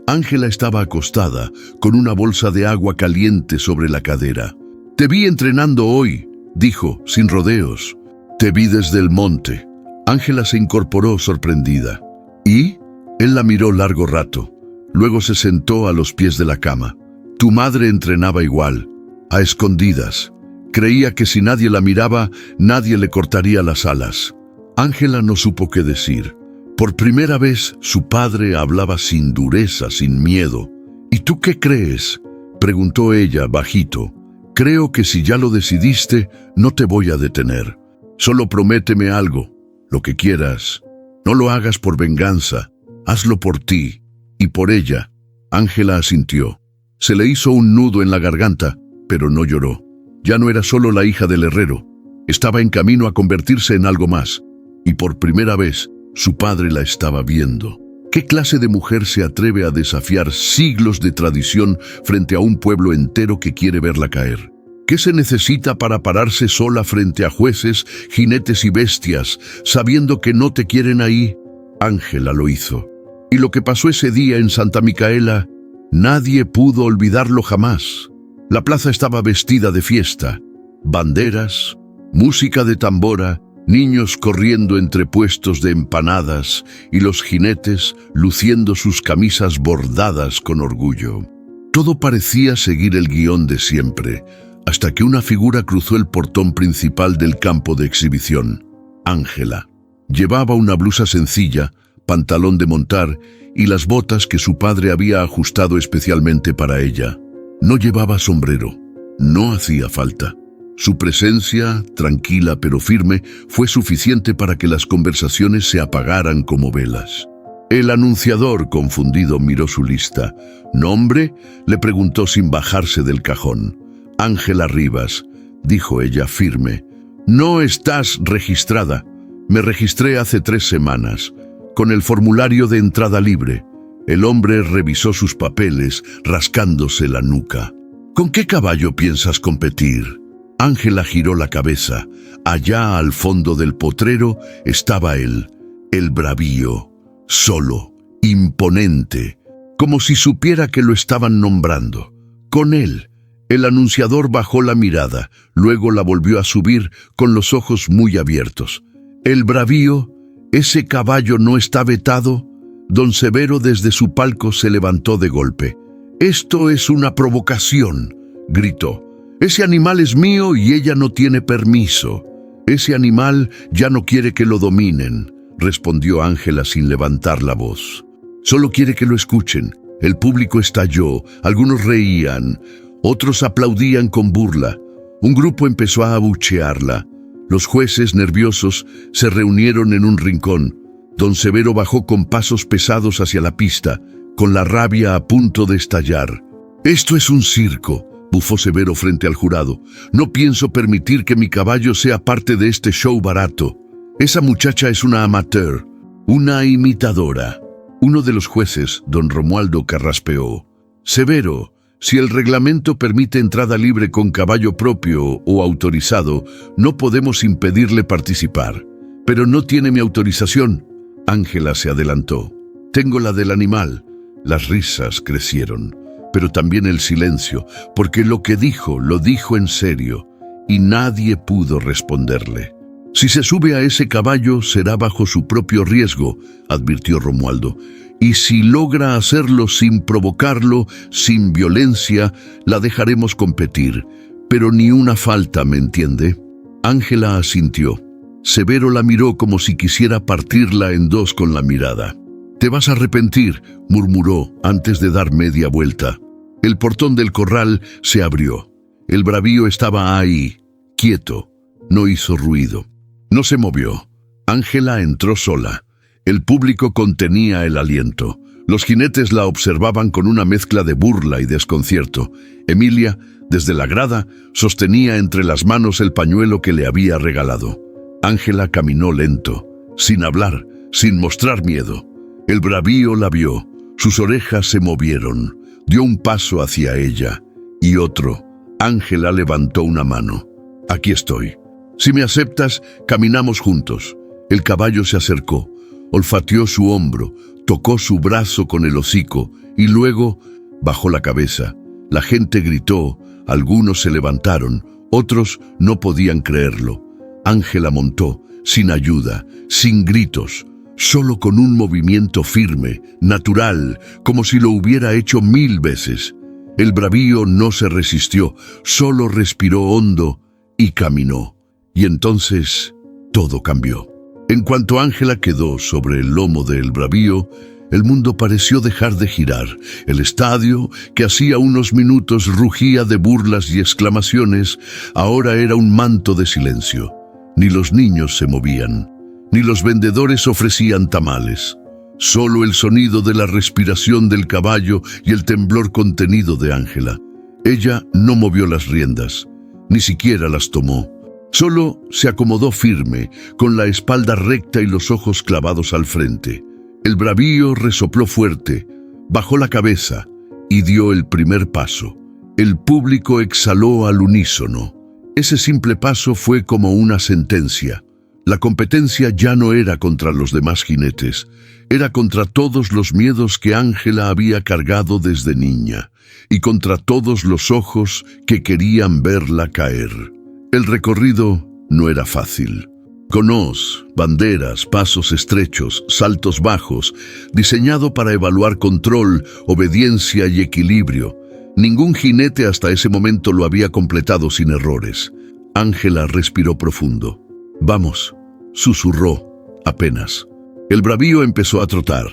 Ángela estaba acostada, con una bolsa de agua caliente sobre la cadera. «Te vi entrenando hoy», dijo, sin rodeos. «Te vi desde el monte». Ángela se incorporó sorprendida. «¿Y?». Él la miró largo rato. Luego se sentó a los pies de la cama. «Tu madre entrenaba igual, a escondidas. Creía que si nadie la miraba, nadie le cortaría las alas». Ángela no supo qué decir. Por primera vez, su padre hablaba sin dureza, sin miedo. ¿Y tú qué crees?, preguntó ella bajito. Creo que si ya lo decidiste, no te voy a detener. Solo prométeme algo, lo que quieras. No lo hagas por venganza, hazlo por ti y por ella. Ángela asintió. Se le hizo un nudo en la garganta, pero no lloró. Ya no era solo la hija del herrero. Estaba en camino a convertirse en algo más. Y por primera vez, su padre la estaba viendo. ¿Qué clase de mujer se atreve a desafiar siglos de tradición frente a un pueblo entero que quiere verla caer? ¿Qué se necesita para pararse sola frente a jueces, jinetes y bestias, sabiendo que no te quieren ahí? Ángela lo hizo. Y lo que pasó ese día en Santa Micaela, nadie pudo olvidarlo jamás. La plaza estaba vestida de fiesta. Banderas, música de tambora, niños corriendo entre puestos de empanadas y los jinetes luciendo sus camisas bordadas con orgullo. Todo parecía seguir el guión de siempre, hasta que una figura cruzó el portón principal del campo de exhibición. Ángela. Llevaba una blusa sencilla, pantalón de montar y las botas que su padre había ajustado especialmente para ella. No llevaba sombrero. No hacía falta. Su presencia, tranquila pero firme, fue suficiente para que las conversaciones se apagaran como velas. El anunciador, confundido, miró su lista. ¿Nombre?, le preguntó sin bajarse del cajón. Ángela Rivas, dijo ella firme. No estás registrada. Me registré hace 3 semanas, con el formulario de entrada libre. El hombre revisó sus papeles, rascándose la nuca. ¿Con qué caballo piensas competir? Ángela giró la cabeza. Allá al fondo del potrero estaba él, el bravío, solo, imponente, como si supiera que lo estaban nombrando. Con él, el anunciador bajó la mirada, luego la volvió a subir con los ojos muy abiertos. El bravío, ¿ese caballo no está vetado? Don Severo desde su palco se levantó de golpe. Esto es una provocación, gritó. Ese animal es mío y ella no tiene permiso. Ese animal ya no quiere que lo dominen, respondió Ángela sin levantar la voz. Solo quiere que lo escuchen. El público estalló, algunos reían, otros aplaudían con burla. Un grupo empezó a abuchearla. Los jueces, nerviosos, se reunieron en un rincón. Don Severo bajó con pasos pesados hacia la pista, con la rabia a punto de estallar. Esto es un circo, bufó Severo frente al jurado. No pienso permitir que mi caballo sea parte de este show barato. Esa muchacha es una amateur, una imitadora. Uno de los jueces, don Romualdo, carraspeó. Severo, si el reglamento permite entrada libre con caballo propio o autorizado, no podemos impedirle participar. Pero no tiene mi autorización. Ángela se adelantó. Tengo la del animal. Las risas crecieron, pero también el silencio, porque lo que dijo, lo dijo en serio, y nadie pudo responderle. Si se sube a ese caballo, será bajo su propio riesgo, advirtió Romualdo, y si logra hacerlo sin provocarlo, sin violencia, la dejaremos competir, pero ni una falta, ¿me entiende? Ángela asintió. Severo la miró como si quisiera partirla en dos con la mirada. «Te vas a arrepentir», murmuró antes de dar media vuelta. El portón del corral se abrió. El bravío estaba ahí, quieto. No hizo ruido. No se movió. Ángela entró sola. El público contenía el aliento. Los jinetes la observaban con una mezcla de burla y desconcierto. Emilia, desde la grada, sostenía entre las manos el pañuelo que le había regalado. Ángela caminó lento, sin hablar, sin mostrar miedo. El bravío la vio. Sus orejas se movieron. Dio un paso hacia ella y otro. Ángela levantó una mano. «Aquí estoy. Si me aceptas, caminamos juntos». El caballo se acercó, olfateó su hombro, tocó su brazo con el hocico y luego bajó la cabeza. La gente gritó, algunos se levantaron, otros no podían creerlo. Ángela montó, sin ayuda, sin gritos, solo con un movimiento firme, natural, como si lo hubiera hecho 1000 veces. El bravío no se resistió, solo respiró hondo y caminó. Y entonces todo cambió. En cuanto Ángela quedó sobre el lomo del bravío, el mundo pareció dejar de girar. El estadio, que hacía unos minutos rugía de burlas y exclamaciones, ahora era un manto de silencio. Ni los niños se movían, ni los vendedores ofrecían tamales. Solo el sonido de la respiración del caballo y el temblor contenido de Ángela. Ella no movió las riendas, ni siquiera las tomó. Solo se acomodó firme, con la espalda recta y los ojos clavados al frente. El bravío resopló fuerte, bajó la cabeza y dio el primer paso. El público exhaló al unísono. Ese simple paso fue como una sentencia. La competencia ya no era contra los demás jinetes, era contra todos los miedos que Ángela había cargado desde niña y contra todos los ojos que querían verla caer. El recorrido no era fácil. Conos, banderas, pasos estrechos, saltos bajos, diseñado para evaluar control, obediencia y equilibrio. Ningún jinete hasta ese momento lo había completado sin errores. Ángela respiró profundo. «Vamos», susurró, apenas. El bravío empezó a trotar.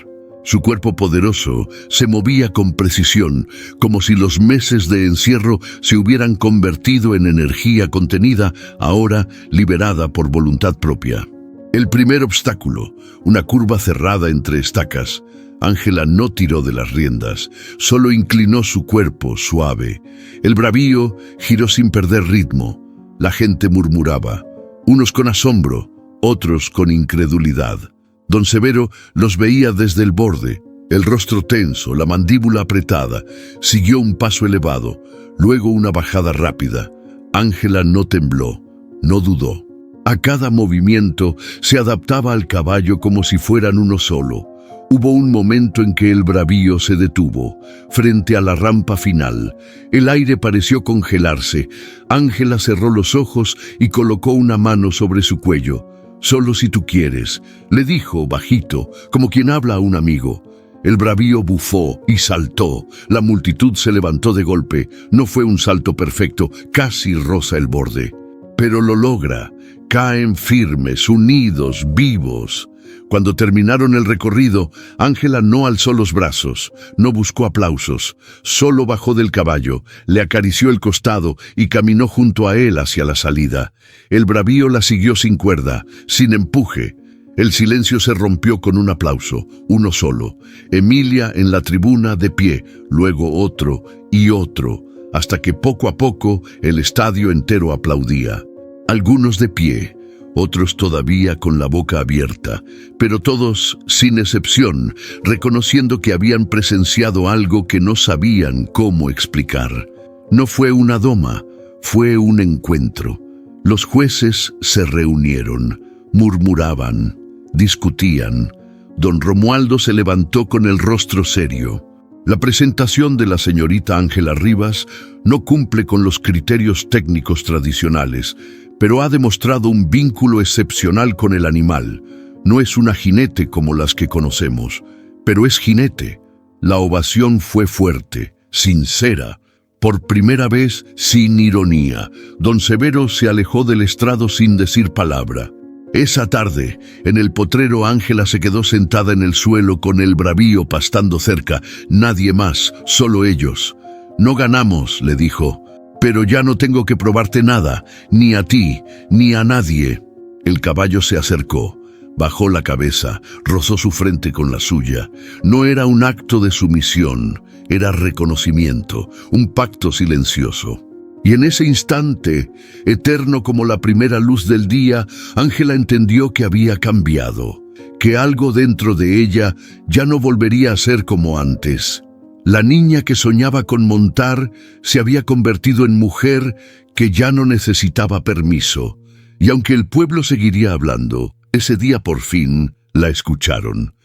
Su cuerpo poderoso se movía con precisión, como si los meses de encierro se hubieran convertido en energía contenida, ahora liberada por voluntad propia. El primer obstáculo, una curva cerrada entre estacas. Ángela no tiró de las riendas, solo inclinó su cuerpo suave. El bravío giró sin perder ritmo. La gente murmuraba, unos con asombro, otros con incredulidad. Don Severo los veía desde el borde, el rostro tenso, la mandíbula apretada. Siguió un paso elevado, luego una bajada rápida. Ángela no tembló, no dudó. A cada movimiento se adaptaba al caballo como si fueran uno solo. Hubo un momento en que el bravío se detuvo, frente a la rampa final. El aire pareció congelarse. Ángela cerró los ojos y colocó una mano sobre su cuello. «Solo si tú quieres», le dijo bajito, como quien habla a un amigo. El bravío bufó y saltó. La multitud se levantó de golpe. No fue un salto perfecto, casi roza el borde. Pero lo logra. Caen firmes, unidos, vivos. Cuando terminaron el recorrido, Ángela no alzó los brazos, no buscó aplausos, solo bajó del caballo, le acarició el costado y caminó junto a él hacia la salida. El bravío la siguió sin cuerda, sin empuje. El silencio se rompió con un aplauso, uno solo. Emilia en la tribuna de pie, luego otro y otro, hasta que poco a poco el estadio entero aplaudía. Algunos de pie, otros todavía con la boca abierta, pero todos, sin excepción, reconociendo que habían presenciado algo que no sabían cómo explicar. No fue una doma, fue un encuentro. Los jueces se reunieron, murmuraban, discutían. Don Romualdo se levantó con el rostro serio. La presentación de la señorita Ángela Rivas no cumple con los criterios técnicos tradicionales, pero ha demostrado un vínculo excepcional con el animal. No es una jinete como las que conocemos, pero es jinete. La ovación fue fuerte, sincera, por primera vez sin ironía. Don Severo se alejó del estrado sin decir palabra. Esa tarde, en el potrero, Ángela se quedó sentada en el suelo con el bravío pastando cerca. Nadie más, solo ellos. «No ganamos», le dijo, «pero ya no tengo que probarte nada, ni a ti, ni a nadie». El caballo se acercó, bajó la cabeza, rozó su frente con la suya. No era un acto de sumisión, era reconocimiento, un pacto silencioso. Y en ese instante, eterno como la primera luz del día, Ángela entendió que había cambiado, que algo dentro de ella ya no volvería a ser como antes. La niña que soñaba con montar se había convertido en mujer que ya no necesitaba permiso. Y aunque el pueblo seguiría hablando, ese día por fin la escucharon.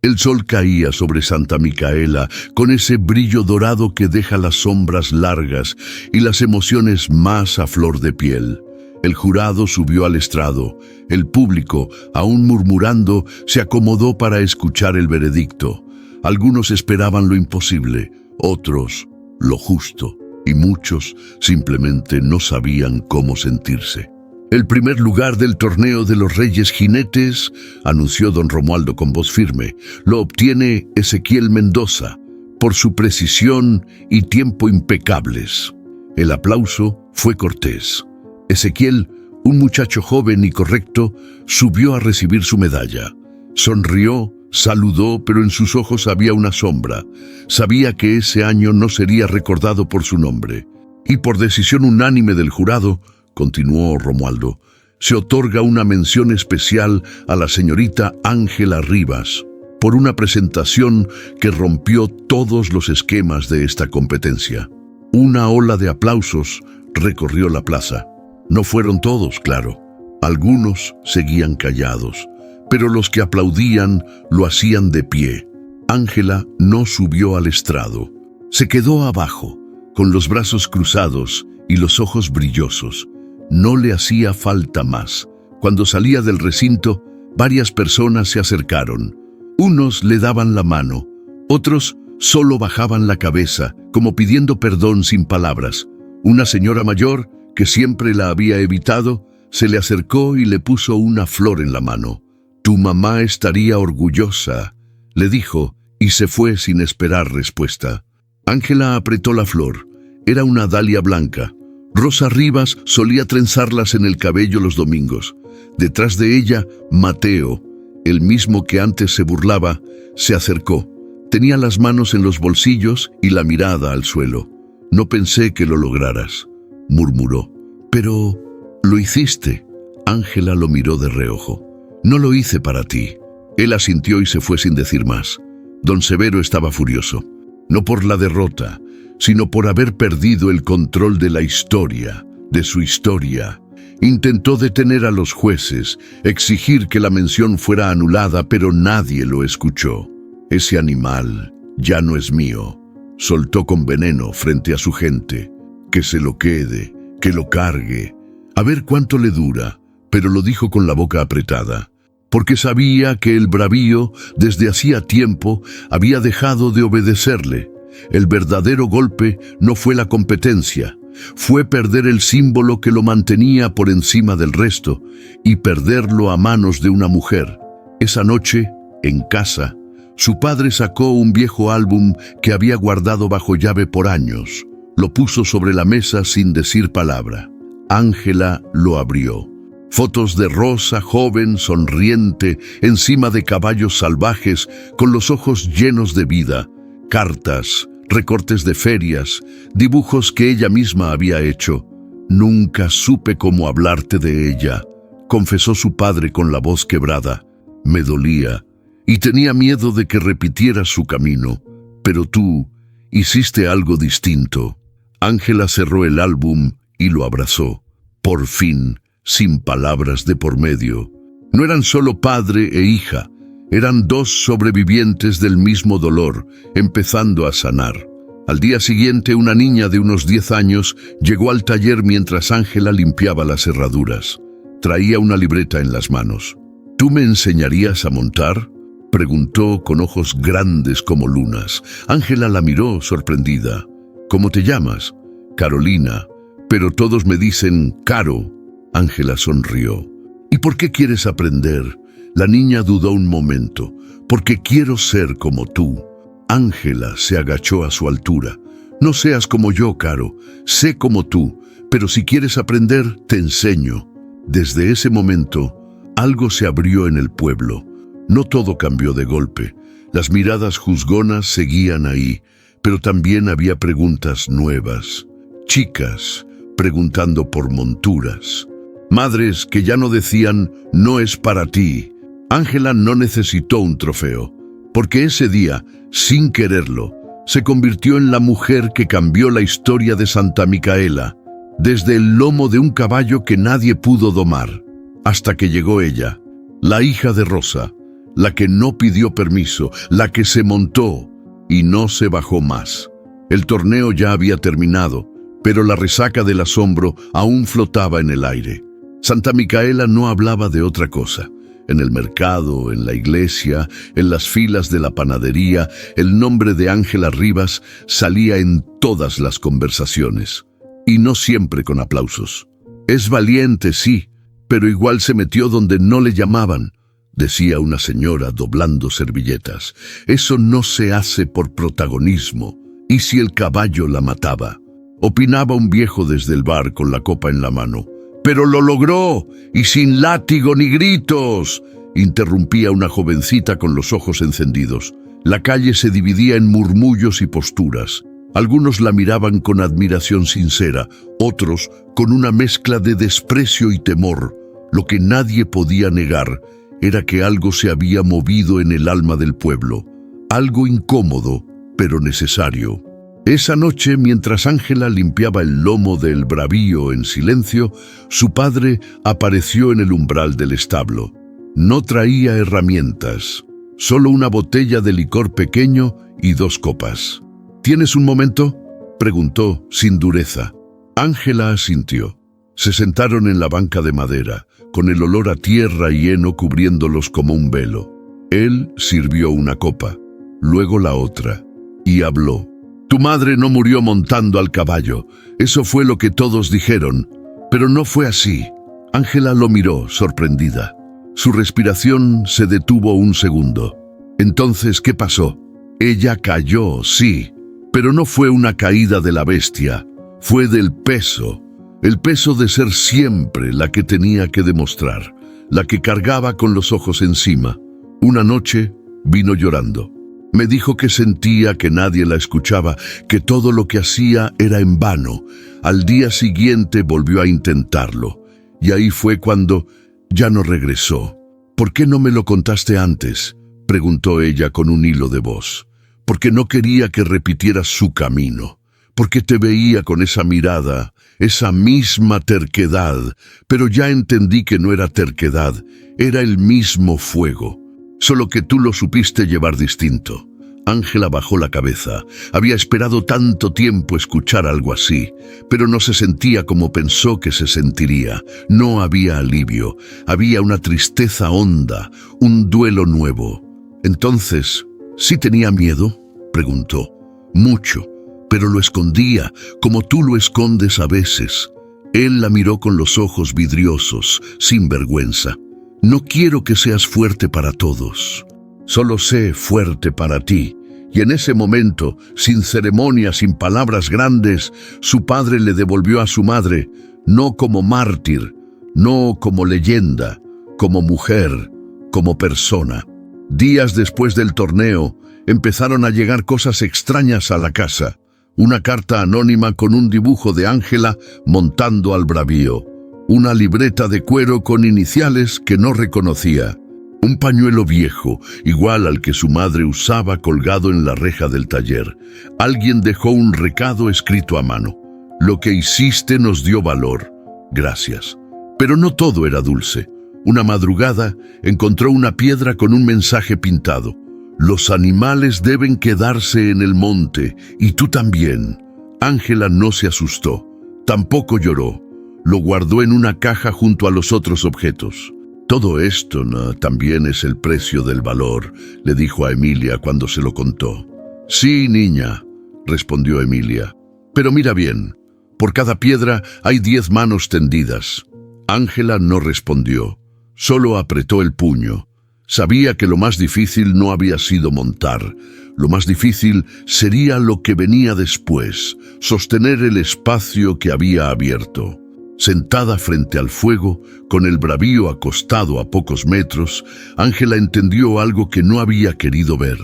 El sol caía sobre Santa Micaela con ese brillo dorado que deja las sombras largas y las emociones más a flor de piel. El jurado subió al estrado. El público, aún murmurando, se acomodó para escuchar el veredicto. Algunos esperaban lo imposible, otros lo justo, y muchos simplemente no sabían cómo sentirse. El primer lugar del torneo de los Reyes Jinetes, anunció don Romualdo con voz firme, lo obtiene Ezequiel Mendoza, por su precisión y tiempo impecables. El aplauso fue cortés. Ezequiel, un muchacho joven y correcto, subió a recibir su medalla. Sonrió, saludó, pero en sus ojos había una sombra. Sabía que ese año no sería recordado por su nombre. Y por decisión unánime del jurado, continuó Romualdo, se otorga una mención especial a la señorita Ángela Rivas, por una presentación que rompió todos los esquemas de esta competencia. Una ola de aplausos recorrió la plaza. No fueron todos, claro. Algunos seguían callados, pero los que aplaudían lo hacían de pie. Ángela no subió al estrado. Se quedó abajo, con los brazos cruzados y los ojos brillosos. No le hacía falta más. Cuando salía del recinto, varias personas se acercaron. Unos le daban la mano, otros solo bajaban la cabeza, como pidiendo perdón sin palabras. Una señora mayor, que siempre la había evitado, se le acercó y le puso una flor en la mano. «Tu mamá estaría orgullosa», le dijo, y se fue sin esperar respuesta. Ángela apretó la flor. Era una dalia blanca. Rosa Rivas solía trenzarlas en el cabello los domingos. Detrás de ella, Mateo, el mismo que antes se burlaba, se acercó. Tenía las manos en los bolsillos y la mirada al suelo. «No pensé que lo lograras», murmuró. «Pero lo hiciste». Ángela lo miró de reojo. «No lo hice para ti». Él asintió y se fue sin decir más. Don Severo estaba furioso, no por la derrota, sino por haber perdido el control de la historia, de su historia. Intentó detener a los jueces, exigir que la mención fuera anulada, pero nadie lo escuchó. «Ese animal ya no es mío», soltó con veneno frente a su gente. «Que se lo quede, que lo cargue. A ver cuánto le dura», pero lo dijo con la boca apretada, porque sabía que el bravío, desde hacía tiempo, había dejado de obedecerle. El verdadero golpe no fue la competencia, fue perder el símbolo que lo mantenía por encima del resto y perderlo a manos de una mujer. Esa noche, en casa, su padre sacó un viejo álbum que había guardado bajo llave por años. Lo puso sobre la mesa sin decir palabra. Ángela lo abrió. Fotos de Rosa, joven, sonriente, encima de caballos salvajes, con los ojos llenos de vida. Cartas, recortes de ferias, dibujos que ella misma había hecho. «Nunca supe cómo hablarte de ella», confesó su padre con la voz quebrada. «Me dolía y tenía miedo de que repitiera su camino. Pero tú hiciste algo distinto». Ángela cerró el álbum y lo abrazó. Por fin, sin palabras de por medio. No eran solo padre e hija, eran dos sobrevivientes del mismo dolor, empezando a sanar. Al día siguiente, una niña de unos 10 años llegó al taller mientras Ángela limpiaba las herraduras. Traía una libreta en las manos. «¿Tú me enseñarías a montar?», preguntó con ojos grandes como lunas. Ángela la miró sorprendida. «¿Cómo te llamas?». «Carolina, pero todos me dicen Caro». Ángela sonrió. «¿Y por qué quieres aprender?». La niña dudó un momento. «Porque quiero ser como tú». Ángela se agachó a su altura. «No seas como yo, Caro. Sé como tú, pero si quieres aprender, te enseño». Desde ese momento, algo se abrió en el pueblo. No todo cambió de golpe. Las miradas juzgonas seguían ahí, pero también había preguntas nuevas. Chicas preguntando por monturas. Madres que ya no decían «no es para ti». Ángela no necesitó un trofeo, porque ese día, sin quererlo, se convirtió en la mujer que cambió la historia de Santa Micaela, desde el lomo de un caballo que nadie pudo domar, hasta que llegó ella, la hija de Rosa, la que no pidió permiso, la que se montó y no se bajó más. El torneo ya había terminado, pero la resaca del asombro aún flotaba en el aire. Santa Micaela no hablaba de otra cosa. En el mercado, en la iglesia, en las filas de la panadería, el nombre de Ángela Rivas salía en todas las conversaciones, y no siempre con aplausos. «Es valiente, sí», pero igual se metió donde no le llamaban, decía una señora doblando servilletas. Eso no se hace por protagonismo. ¿Y si el caballo la mataba? Opinaba un viejo desde el bar con la copa en la mano. ¡Pero lo logró! ¡Y sin látigo ni gritos!, interrumpía una jovencita con los ojos encendidos. La calle se dividía en murmullos y posturas. Algunos la miraban con admiración sincera, otros con una mezcla de desprecio y temor. Lo que nadie podía negar era que algo se había movido en el alma del pueblo, algo incómodo, pero necesario. Esa noche, mientras Ángela limpiaba el lomo del bravío en silencio, su padre apareció en el umbral del establo. No traía herramientas, solo una botella de licor pequeño y 2 copas. ¿Tienes un momento?, preguntó sin dureza. Ángela asintió. Se sentaron en la banca de madera, con el olor a tierra y heno cubriéndolos como un velo. Él sirvió una copa, luego la otra, y habló. Tu madre no murió montando al caballo. Eso fue lo que todos dijeron, pero no fue así. Ángela lo miró, sorprendida. Su respiración se detuvo un segundo. Entonces, ¿qué pasó? Ella cayó, sí, pero no fue una caída de la bestia, fue del peso. El peso de ser siempre la que tenía que demostrar, la que cargaba con los ojos encima. Una noche vino llorando. Me dijo que sentía que nadie la escuchaba, que todo lo que hacía era en vano. Al día siguiente volvió a intentarlo, y ahí fue cuando ya no regresó. ¿Por qué no me lo contaste antes?, preguntó ella con un hilo de voz. Porque no quería que repitieras su camino, porque te veía con esa mirada, esa misma terquedad, pero ya entendí que no era terquedad, era el mismo fuego, solo que tú lo supiste llevar distinto. Ángela bajó la cabeza. Había esperado tanto tiempo escuchar algo así, pero no se sentía como pensó que se sentiría. No había alivio, había una tristeza honda, un duelo nuevo. Entonces, ¿sí tenía miedo?, preguntó. Mucho, pero lo escondía, como tú lo escondes a veces. Él la miró con los ojos vidriosos, sin vergüenza. No quiero que seas fuerte para todos. Solo sé fuerte para ti. Y en ese momento, sin ceremonia, sin palabras grandes, su padre le devolvió a su madre, no como mártir, no como leyenda, como mujer, como persona. Días después del torneo, empezaron a llegar cosas extrañas a la casa. Una carta anónima con un dibujo de Ángela montando al bravío. Una libreta de cuero con iniciales que no reconocía. Un pañuelo viejo, igual al que su madre usaba colgado en la reja del taller. Alguien dejó un recado escrito a mano. Lo que hiciste nos dio valor. Gracias. Pero no todo era dulce. Una madrugada encontró una piedra con un mensaje pintado. Los animales deben quedarse en el monte, y tú también. Ángela no se asustó. Tampoco lloró. Lo guardó en una caja junto a los otros objetos. Todo esto también es el precio del valor, le dijo a Emilia cuando se lo contó. Sí, niña, respondió Emilia. Pero mira bien, por cada piedra hay 10 manos tendidas. Ángela no respondió, solo apretó el puño. Sabía que lo más difícil no había sido montar. Lo más difícil sería lo que venía después, sostener el espacio que había abierto. Sentada frente al fuego, con el bravío acostado a pocos metros, Ángela entendió algo que no había querido ver.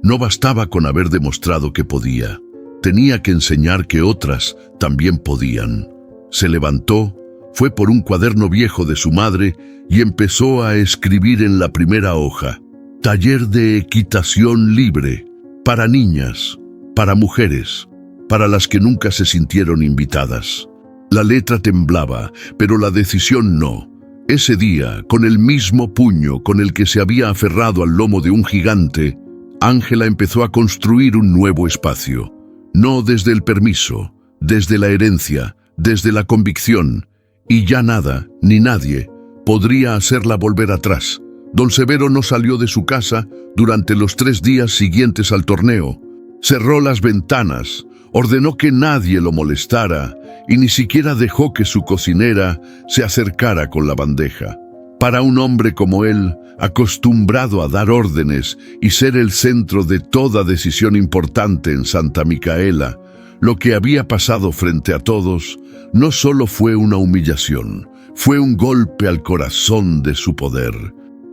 No bastaba con haber demostrado que podía. Tenía que enseñar que otras también podían. Se levantó, fue por un cuaderno viejo de su madre y empezó a escribir en la primera hoja: Taller de equitación libre, para niñas, para mujeres, para las que nunca se sintieron invitadas. La letra temblaba, pero la decisión no. Ese día, con el mismo puño con el que se había aferrado al lomo de un gigante, Ángela empezó a construir un nuevo espacio. No desde el permiso, desde la herencia, desde la convicción. Y ya nada, ni nadie, podría hacerla volver atrás. Don Severo no salió de su casa durante los 3 días siguientes al torneo. Cerró las ventanas, ordenó que nadie lo molestara y ni siquiera dejó que su cocinera se acercara con la bandeja. Para un hombre como él, acostumbrado a dar órdenes y ser el centro de toda decisión importante en Santa Micaela, lo que había pasado frente a todos no solo fue una humillación, fue un golpe al corazón de su poder.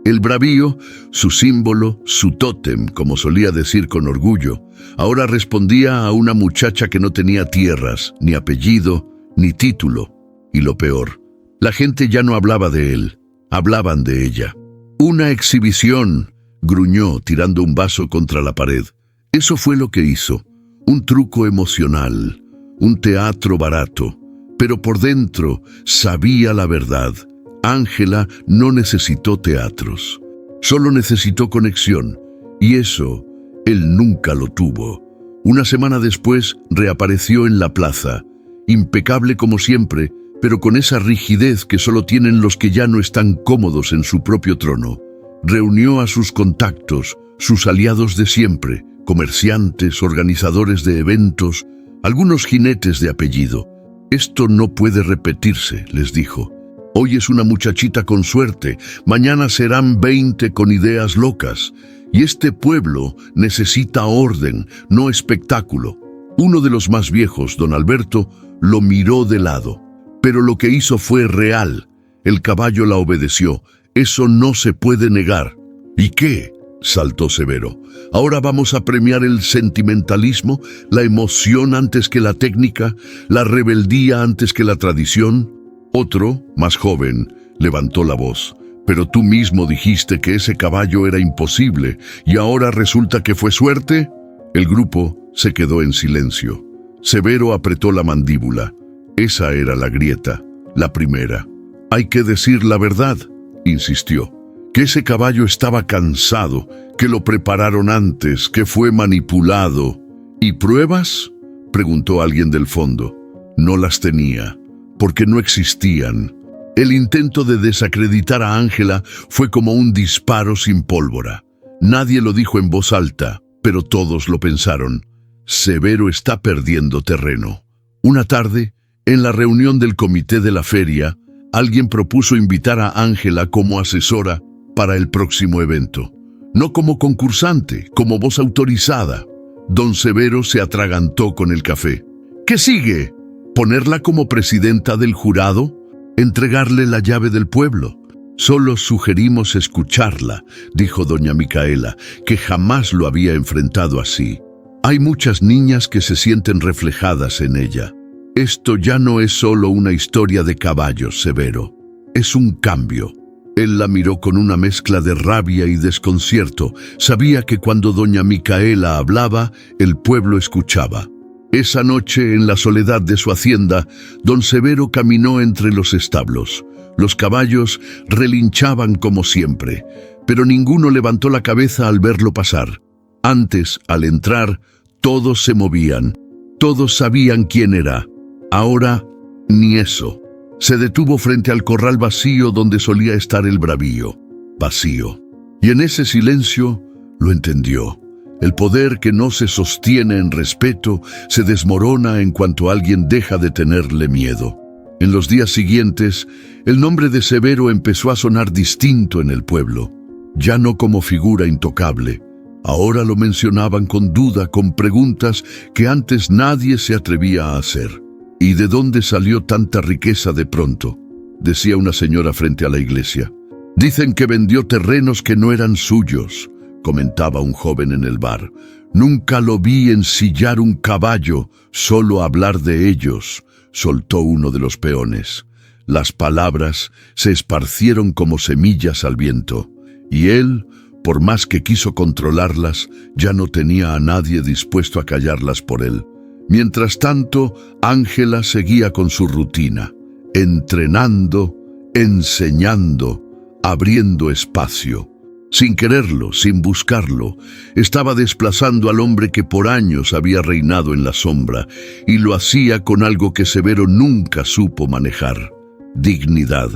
El bravío, su símbolo, su tótem, como solía decir con orgullo, ahora respondía a una muchacha que no tenía tierras, ni apellido, ni título. Y lo peor, la gente ya no hablaba de él, hablaban de ella. «Una exhibición», gruñó tirando un vaso contra la pared. Eso fue lo que hizo, un truco emocional, un teatro barato. Pero por dentro sabía la verdad. Ángela no necesitó teatros, solo necesitó conexión, y eso él nunca lo tuvo. Una semana después reapareció en la plaza, impecable como siempre, pero con esa rigidez que solo tienen los que ya no están cómodos en su propio trono. Reunió a sus contactos, sus aliados de siempre, comerciantes, organizadores de eventos, algunos jinetes de apellido. «Esto no puede repetirse», les dijo. «Hoy es una muchachita con suerte, mañana serán 20 con ideas locas, y este pueblo necesita orden, no espectáculo». Uno de los más viejos, don Alberto, lo miró de lado, pero lo que hizo fue real. El caballo la obedeció, eso no se puede negar. «¿Y qué?», saltó Severo. «¿Ahora vamos a premiar el sentimentalismo, la emoción antes que la técnica, la rebeldía antes que la tradición?» Otro, más joven, levantó la voz. «Pero tú mismo dijiste que ese caballo era imposible, ¿y ahora resulta que fue suerte?» El grupo se quedó en silencio. Severo apretó la mandíbula. Esa era la grieta, la primera. «Hay que decir la verdad», insistió. «Que ese caballo estaba cansado, que lo prepararon antes, que fue manipulado». «¿Y pruebas?», preguntó alguien del fondo. No las tenía, porque no existían. El intento de desacreditar a Ángela fue como un disparo sin pólvora. Nadie lo dijo en voz alta, pero todos lo pensaron. Severo está perdiendo terreno. Una tarde, en la reunión del comité de la feria, alguien propuso invitar a Ángela como asesora para el próximo evento. No como concursante, como voz autorizada. Don Severo se atragantó con el café. ¿Qué sigue? ¿Ponerla como presidenta del jurado? ¿Entregarle la llave del pueblo? Solo sugerimos escucharla, dijo doña Micaela, que jamás lo había enfrentado así. Hay muchas niñas que se sienten reflejadas en ella. Esto ya no es solo una historia de caballos, Severo. Es un cambio. Él la miró con una mezcla de rabia y desconcierto. Sabía que cuando doña Micaela hablaba, el pueblo escuchaba. Esa noche, en la soledad de su hacienda, don Severo caminó entre los establos. Los caballos relinchaban como siempre, pero ninguno levantó la cabeza al verlo pasar. Antes, al entrar, todos se movían. Todos sabían quién era. Ahora, ni eso. Se detuvo frente al corral vacío donde solía estar el bravío. Vacío. Y en ese silencio lo entendió. El poder que no se sostiene en respeto se desmorona en cuanto alguien deja de tenerle miedo. En los días siguientes, el nombre de Severo empezó a sonar distinto en el pueblo. Ya no como figura intocable. Ahora lo mencionaban con duda, con preguntas que antes nadie se atrevía a hacer. ¿Y de dónde salió tanta riqueza de pronto?, decía una señora frente a la iglesia. Dicen que vendió terrenos que no eran suyos, comentaba un joven en el bar. Nunca lo vi ensillar un caballo, solo hablar de ellos, soltó uno de los peones. Las palabras se esparcieron como semillas al viento, y él, por más que quiso controlarlas, ya no tenía a nadie dispuesto a callarlas por él. Mientras tanto, Ángela seguía con su rutina, entrenando, enseñando, abriendo espacio. Sin quererlo, sin buscarlo, estaba desplazando al hombre que por años había reinado en la sombra, y lo hacía con algo que Severo nunca supo manejar: dignidad.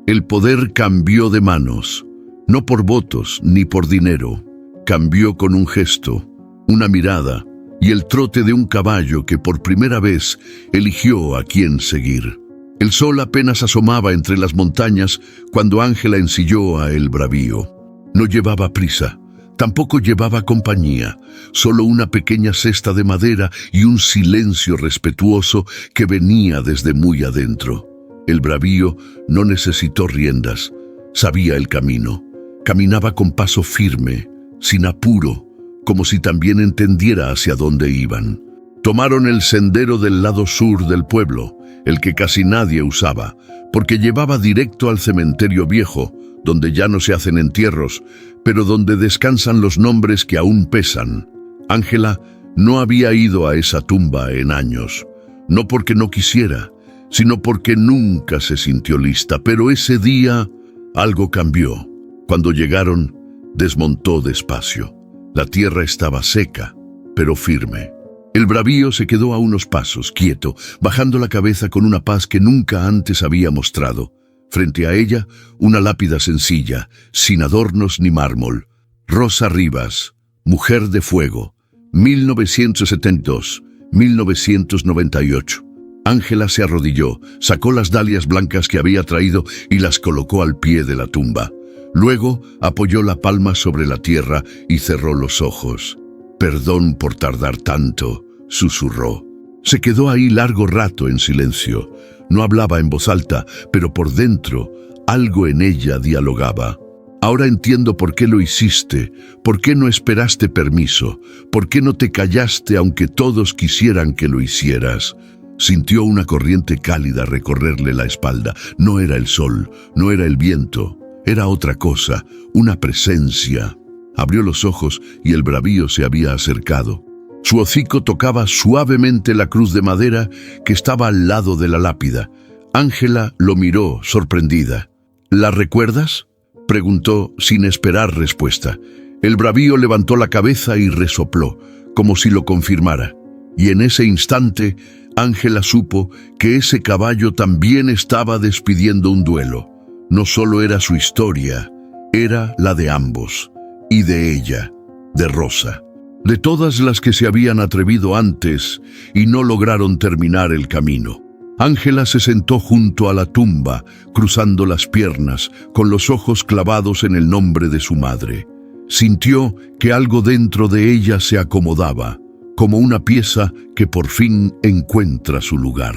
El poder cambió de manos, no por votos ni por dinero. Cambió con un gesto, una mirada, y el trote de un caballo que por primera vez eligió a quién seguir. El sol apenas asomaba entre las montañas cuando Ángela ensilló a El Bravío. No llevaba prisa, tampoco llevaba compañía, solo una pequeña cesta de madera y un silencio respetuoso que venía desde muy adentro. El Bravío no necesitó riendas, sabía el camino. Caminaba con paso firme, sin apuro, como si también entendiera hacia dónde iban. Tomaron el sendero del lado sur del pueblo, el que casi nadie usaba, porque llevaba directo al cementerio viejo, donde ya no se hacen entierros, pero donde descansan los nombres que aún pesan. Ángela no había ido a esa tumba en años, no porque no quisiera, sino porque nunca se sintió lista, pero ese día algo cambió. Cuando llegaron, desmontó despacio. La tierra estaba seca, pero firme. El Bravío se quedó a unos pasos, quieto, bajando la cabeza con una paz que nunca antes había mostrado. Frente a ella, una lápida sencilla, sin adornos ni mármol. Rosa Rivas, Mujer de Fuego, 1972-1998. Ángela se arrodilló, sacó las dalias blancas que había traído y las colocó al pie de la tumba. Luego apoyó la palma sobre la tierra y cerró los ojos. «Perdón por tardar tanto», susurró. Se quedó ahí largo rato en silencio. No hablaba en voz alta, pero por dentro algo en ella dialogaba. «Ahora entiendo por qué lo hiciste, por qué no esperaste permiso, por qué no te callaste aunque todos quisieran que lo hicieras». Sintió una corriente cálida recorrerle la espalda. No era el sol, no era el viento, era otra cosa, una presencia. Abrió los ojos y el Bravío se había acercado. Su hocico tocaba suavemente la cruz de madera que estaba al lado de la lápida. Ángela lo miró, sorprendida. «¿La recuerdas?», preguntó sin esperar respuesta. El Bravío levantó la cabeza y resopló, como si lo confirmara. Y en ese instante, Ángela supo que ese caballo también estaba despidiendo un duelo. No solo era su historia, era la de ambos. Y de ella, de Rosa. De todas las que se habían atrevido antes y no lograron terminar el camino. Ángela se sentó junto a la tumba, cruzando las piernas, con los ojos clavados en el nombre de su madre. Sintió que algo dentro de ella se acomodaba, como una pieza que por fin encuentra su lugar.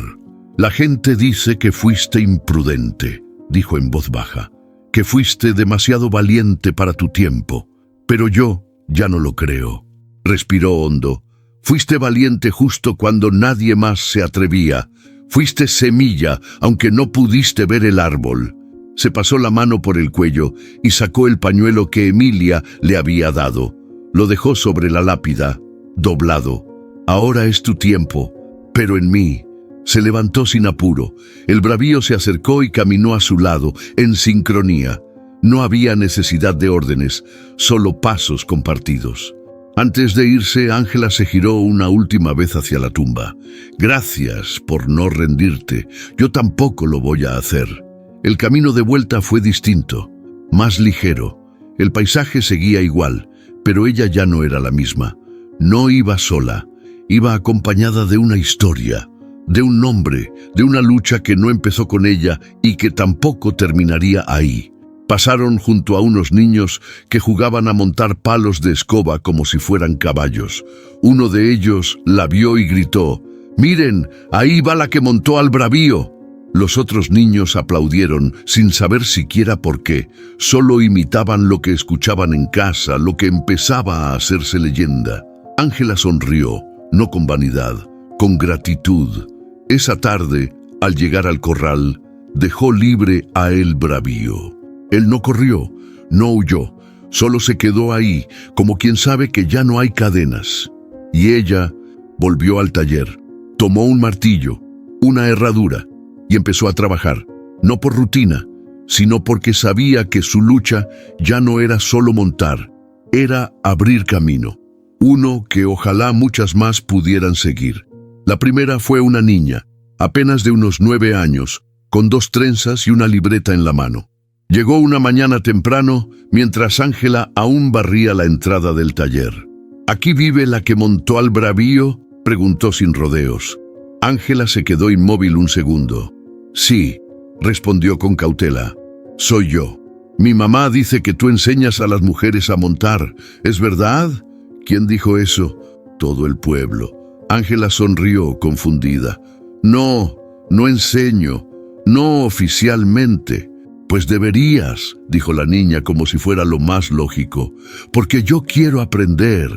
«La gente dice que fuiste imprudente», dijo en voz baja, «que fuiste demasiado valiente para tu tiempo, pero yo ya no lo creo». Respiró hondo. «Fuiste valiente justo cuando nadie más se atrevía. Fuiste semilla, aunque no pudiste ver el árbol». Se pasó la mano por el cuello y sacó el pañuelo que Emilia le había dado. Lo dejó sobre la lápida, doblado. «Ahora es tu tiempo, pero en mí». Se levantó sin apuro. El Bravío se acercó y caminó a su lado, en sincronía. No había necesidad de órdenes, solo pasos compartidos. Antes de irse, Ángela se giró una última vez hacia la tumba. «Gracias por no rendirte. Yo tampoco lo voy a hacer». El camino de vuelta fue distinto, más ligero. El paisaje seguía igual, pero ella ya no era la misma. No iba sola, iba acompañada de una historia, de un nombre, de una lucha que no empezó con ella y que tampoco terminaría ahí. Pasaron junto a unos niños que jugaban a montar palos de escoba como si fueran caballos. Uno de ellos la vio y gritó: «¡Miren, ahí va la que montó al Bravío!». Los otros niños aplaudieron sin saber siquiera por qué. Solo imitaban lo que escuchaban en casa, lo que empezaba a hacerse leyenda. Ángela sonrió, no con vanidad, con gratitud. Esa tarde, al llegar al corral, dejó libre a El Bravío. Él no corrió, no huyó, solo se quedó ahí, como quien sabe que ya no hay cadenas. Y ella volvió al taller, tomó un martillo, una herradura, y empezó a trabajar, no por rutina, sino porque sabía que su lucha ya no era solo montar, era abrir camino, uno que ojalá muchas más pudieran seguir. La primera fue una niña, apenas de unos 9 años, con 2 trenzas y una libreta en la mano. Llegó una mañana temprano, mientras Ángela aún barría la entrada del taller. ¿Aquí vive la que montó al bravío?, preguntó sin rodeos. Ángela se quedó inmóvil un segundo. Sí, respondió con cautela. Soy yo. Mi mamá dice que tú enseñas a las mujeres a montar. ¿Es verdad? ¿Quién dijo eso? Todo el pueblo. Ángela sonrió, confundida. No, no enseño. No oficialmente. Pues deberías, dijo la niña como si fuera lo más lógico, porque yo quiero aprender.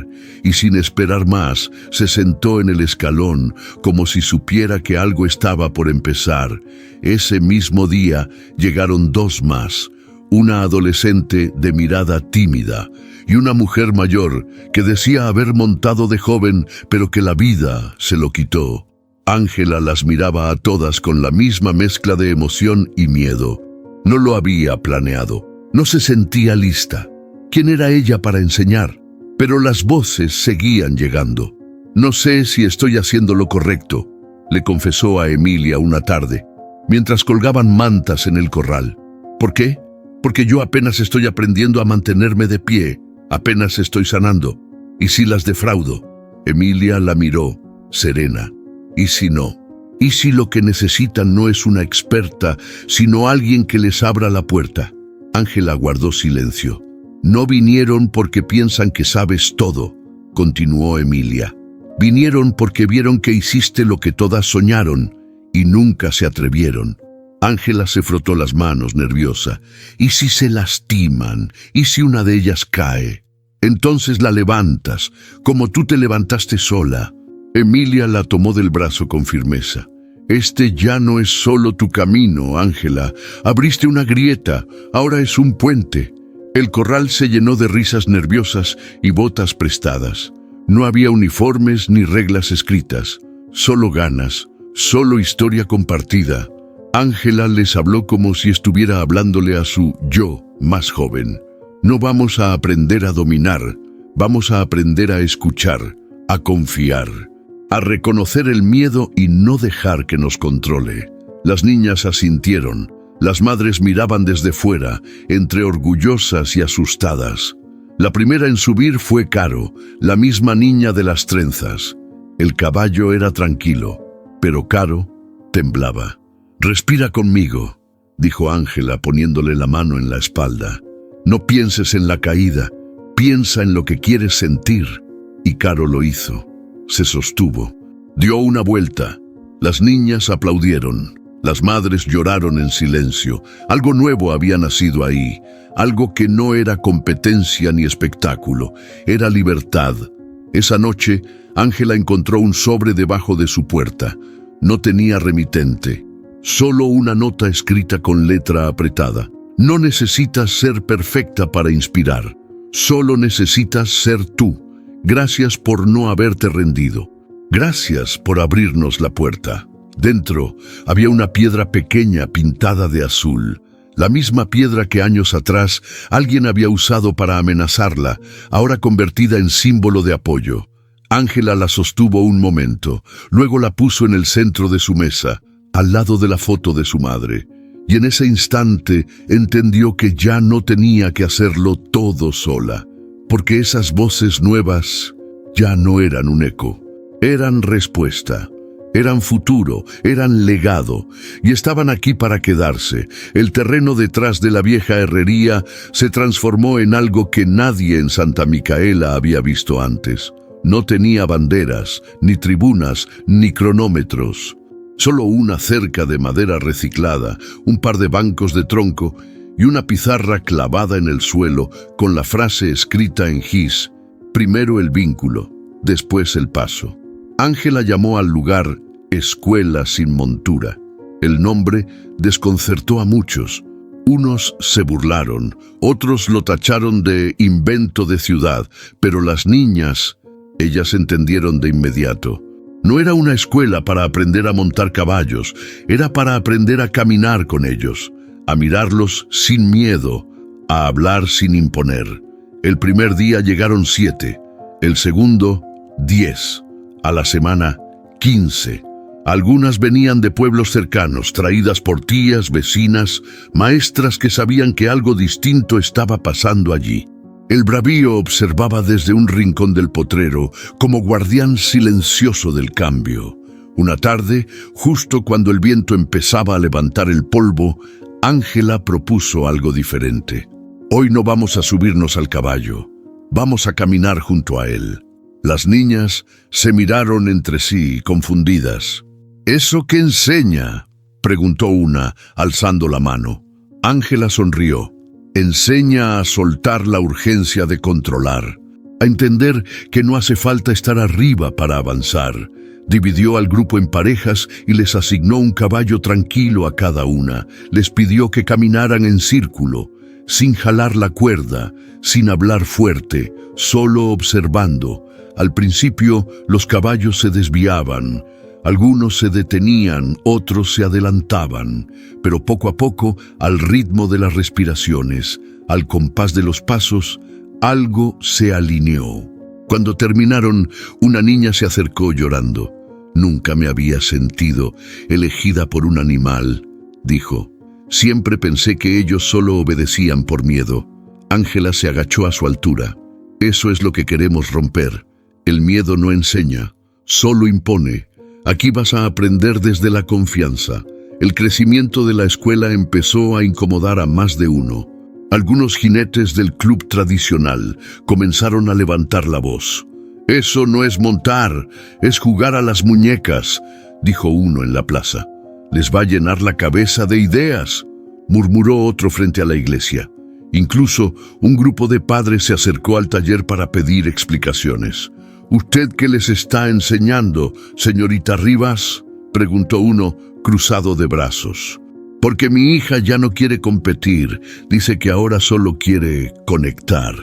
Y sin esperar más, se sentó en el escalón, como si supiera que algo estaba por empezar. Ese mismo día llegaron dos más, una adolescente de mirada tímida y una mujer mayor que decía haber montado de joven, pero que la vida se lo quitó. Ángela las miraba a todas con la misma mezcla de emoción y miedo. No lo había planeado, no se sentía lista. ¿Quién era ella para enseñar? Pero las voces seguían llegando. No sé si estoy haciendo lo correcto, le confesó a Emilia una tarde, mientras colgaban mantas en el corral. ¿Por qué? Porque yo apenas estoy aprendiendo a mantenerme de pie, apenas estoy sanando. ¿Y si las defraudo? Emilia la miró, serena. ¿Y si no? ¿Y si lo que necesitan no es una experta, sino alguien que les abra la puerta? Ángela guardó silencio. No vinieron porque piensan que sabes todo, continuó Emilia. Vinieron porque vieron que hiciste lo que todas soñaron y nunca se atrevieron. Ángela se frotó las manos, nerviosa. ¿Y si se lastiman? ¿Y si una de ellas cae? Entonces la levantas, como tú te levantaste sola. Emilia la tomó del brazo con firmeza. Este ya no es solo tu camino, Ángela. Abriste una grieta, ahora es un puente. El corral se llenó de risas nerviosas y botas prestadas. No había uniformes ni reglas escritas, solo ganas, solo historia compartida. Ángela les habló como si estuviera hablándole a su yo más joven. No vamos a aprender a dominar, vamos a aprender a escuchar, a confiar, a reconocer el miedo y no dejar que nos controle. Las niñas asintieron, las madres miraban desde fuera, entre orgullosas y asustadas. La primera en subir fue Caro, la misma niña de las trenzas. El caballo era tranquilo, pero Caro temblaba. «Respira conmigo», dijo Ángela poniéndole la mano en la espalda. «No pienses en la caída, piensa en lo que quieres sentir». Y Caro lo hizo. Se sostuvo. Dio una vuelta. Las niñas aplaudieron. Las madres lloraron en silencio. Algo nuevo había nacido ahí. Algo que no era competencia ni espectáculo. Era libertad. Esa noche, Ángela encontró un sobre debajo de su puerta. No tenía remitente. Solo una nota escrita con letra apretada. No necesitas ser perfecta para inspirar. Solo necesitas ser tú. Gracias por no haberte rendido. Gracias por abrirnos la puerta. Dentro había una piedra pequeña pintada de azul. La misma piedra que años atrás alguien había usado para amenazarla, ahora convertida en símbolo de apoyo. Ángela la sostuvo un momento, luego la puso en el centro de su mesa, al lado de la foto de su madre, y en ese instante entendió que ya no tenía que hacerlo todo sola, porque esas voces nuevas ya no eran un eco, eran respuesta, eran futuro, eran legado, y estaban aquí para quedarse. El terreno detrás de la vieja herrería se transformó en algo que nadie en Santa Micaela había visto antes. No tenía banderas, ni tribunas, ni cronómetros. Solo una cerca de madera reciclada, un par de bancos de tronco y una pizarra clavada en el suelo con la frase escrita en gis: primero el vínculo, después el paso. Ángela llamó al lugar Escuela sin Montura. El nombre desconcertó a muchos. Unos se burlaron, otros lo tacharon de invento de ciudad, pero las niñas, ellas entendieron de inmediato. No era una escuela para aprender a montar caballos, era para aprender a caminar con ellos, a mirarlos sin miedo, a hablar sin imponer. El primer día llegaron 7, el segundo 10, a la semana 15. Algunas venían de pueblos cercanos, traídas por tías, vecinas, maestras que sabían que algo distinto estaba pasando allí. El bravío observaba desde un rincón del potrero, como guardián silencioso del cambio. Una tarde, justo cuando el viento empezaba a levantar el polvo, Ángela propuso algo diferente. Hoy no vamos a subirnos al caballo, vamos a caminar junto a él. Las niñas se miraron entre sí, confundidas. ¿Eso qué enseña?, preguntó una, alzando la mano. Ángela sonrió. Enseña a soltar la urgencia de controlar, a entender que no hace falta estar arriba para avanzar. Dividió al grupo en parejas y les asignó un caballo tranquilo a cada una. Les pidió que caminaran en círculo, sin jalar la cuerda, sin hablar fuerte, solo observando. Al principio, los caballos se desviaban. Algunos se detenían, otros se adelantaban, pero poco a poco, al ritmo de las respiraciones, al compás de los pasos, algo se alineó. Cuando terminaron, una niña se acercó llorando. «Nunca me había sentido elegida por un animal», dijo. «Siempre pensé que ellos solo obedecían por miedo». Ángela se agachó a su altura. «Eso es lo que queremos romper. El miedo no enseña, solo impone. Aquí vas a aprender desde la confianza». El crecimiento de la escuela empezó a incomodar a más de uno. Algunos jinetes del club tradicional comenzaron a levantar la voz. «Eso no es montar, es jugar a las muñecas», dijo uno en la plaza. «Les va a llenar la cabeza de ideas», murmuró otro frente a la iglesia. Incluso un grupo de padres se acercó al taller para pedir explicaciones. «¿Usted qué les está enseñando, señorita Rivas?», preguntó uno, cruzado de brazos. «Porque mi hija ya no quiere competir, dice que ahora solo quiere conectar».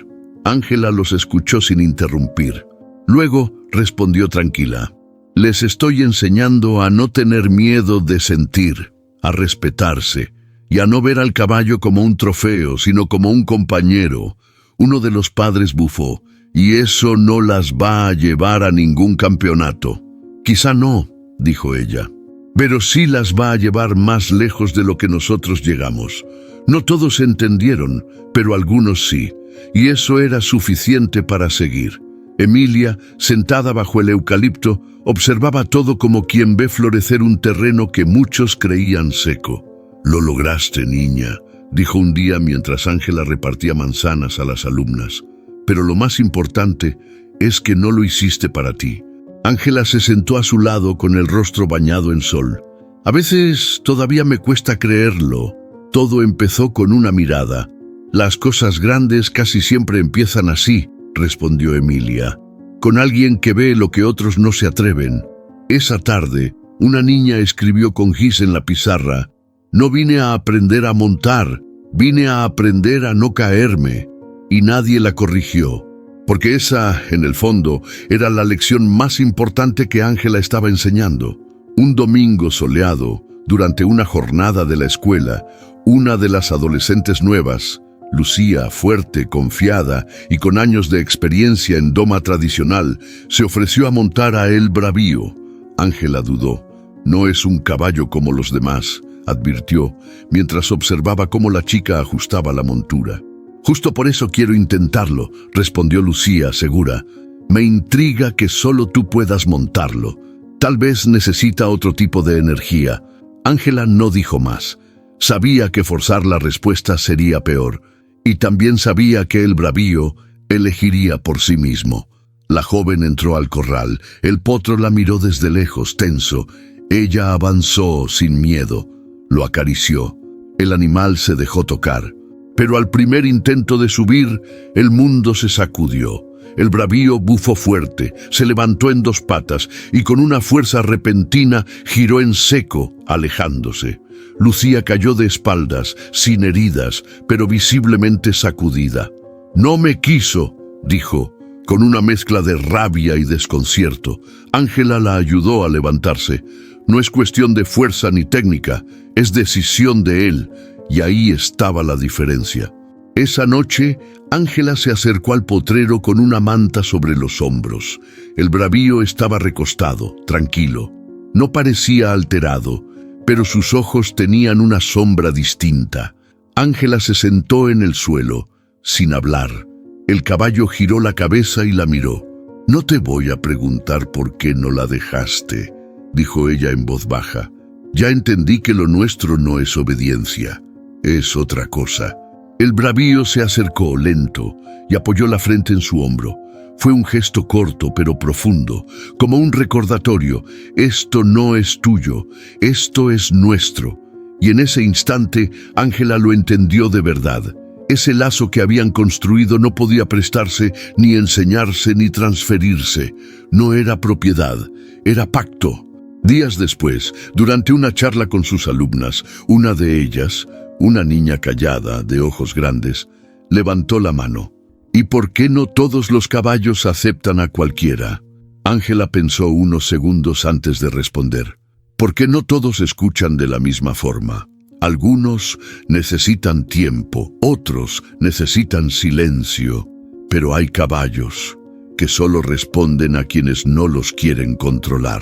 Ángela los escuchó sin interrumpir. Luego respondió tranquila. «Les estoy enseñando a no tener miedo de sentir, a respetarse, y a no ver al caballo como un trofeo, sino como un compañero». Uno de los padres bufó. «Y eso no las va a llevar a ningún campeonato». «Quizá no», dijo ella, «pero sí las va a llevar más lejos de lo que nosotros llegamos». No todos entendieron, pero algunos sí, y eso era suficiente para seguir. Emilia, sentada bajo el eucalipto, observaba todo como quien ve florecer un terreno que muchos creían seco. «Lo lograste, niña», dijo un día mientras Ángela repartía manzanas a las alumnas. «Pero lo más importante es que no lo hiciste para ti». Ángela se sentó a su lado con el rostro bañado en sol. «A veces todavía me cuesta creerlo. Todo empezó con una mirada. Las cosas grandes casi siempre empiezan así», respondió Emilia, «con alguien que ve lo que otros no se atreven». Esa tarde, una niña escribió con gis en la pizarra: «No vine a aprender a montar, vine a aprender a no caerme». Y nadie la corrigió, porque esa, en el fondo, era la lección más importante que Ángela estaba enseñando. Un domingo soleado, durante una jornada de la escuela, una de las adolescentes nuevas, Lucía, fuerte, confiada y con años de experiencia en doma tradicional, se ofreció a montar a El Bravío. Ángela dudó. «No es un caballo como los demás», advirtió, mientras observaba cómo la chica ajustaba la montura. «Justo por eso quiero intentarlo», respondió Lucía, segura. «Me intriga que solo tú puedas montarlo. Tal vez necesita otro tipo de energía». Ángela no dijo más. Sabía que forzar la respuesta sería peor, y también sabía que el bravío elegiría por sí mismo. La joven entró al corral. El potro la miró desde lejos, tenso. Ella avanzó sin miedo. Lo acarició. El animal se dejó tocar. Pero al primer intento de subir, el mundo se sacudió. El bravío bufó fuerte, se levantó en dos patas y con una fuerza repentina giró en seco, alejándose. Lucía cayó de espaldas, sin heridas, pero visiblemente sacudida. «No me quiso», dijo, con una mezcla de rabia y desconcierto. Ángela la ayudó a levantarse. «No es cuestión de fuerza ni técnica, es decisión de él», y ahí estaba la diferencia. Esa noche, Ángela se acercó al potrero con una manta sobre los hombros. El bravío estaba recostado, tranquilo. No parecía alterado, pero sus ojos tenían una sombra distinta. Ángela se sentó en el suelo, sin hablar. El caballo giró la cabeza y la miró. «No te voy a preguntar por qué no la dejaste», dijo ella en voz baja. «Ya entendí que lo nuestro no es obediencia, es otra cosa». El bravío se acercó lento y apoyó la frente en su hombro. Fue un gesto corto pero profundo, como un recordatorio. Esto no es tuyo, esto es nuestro. Y en ese instante, Ángela lo entendió de verdad. Ese lazo que habían construido no podía prestarse, ni enseñarse, ni transferirse. No era propiedad, era pacto. Días después, durante una charla con sus alumnas, una de ellas, una niña callada, de ojos grandes, levantó la mano. «¿Y por qué no todos los caballos aceptan a cualquiera?». Ángela pensó unos segundos antes de responder. «¿Por qué no todos escuchan de la misma forma? Algunos necesitan tiempo, otros necesitan silencio, pero hay caballos que solo responden a quienes no los quieren controlar».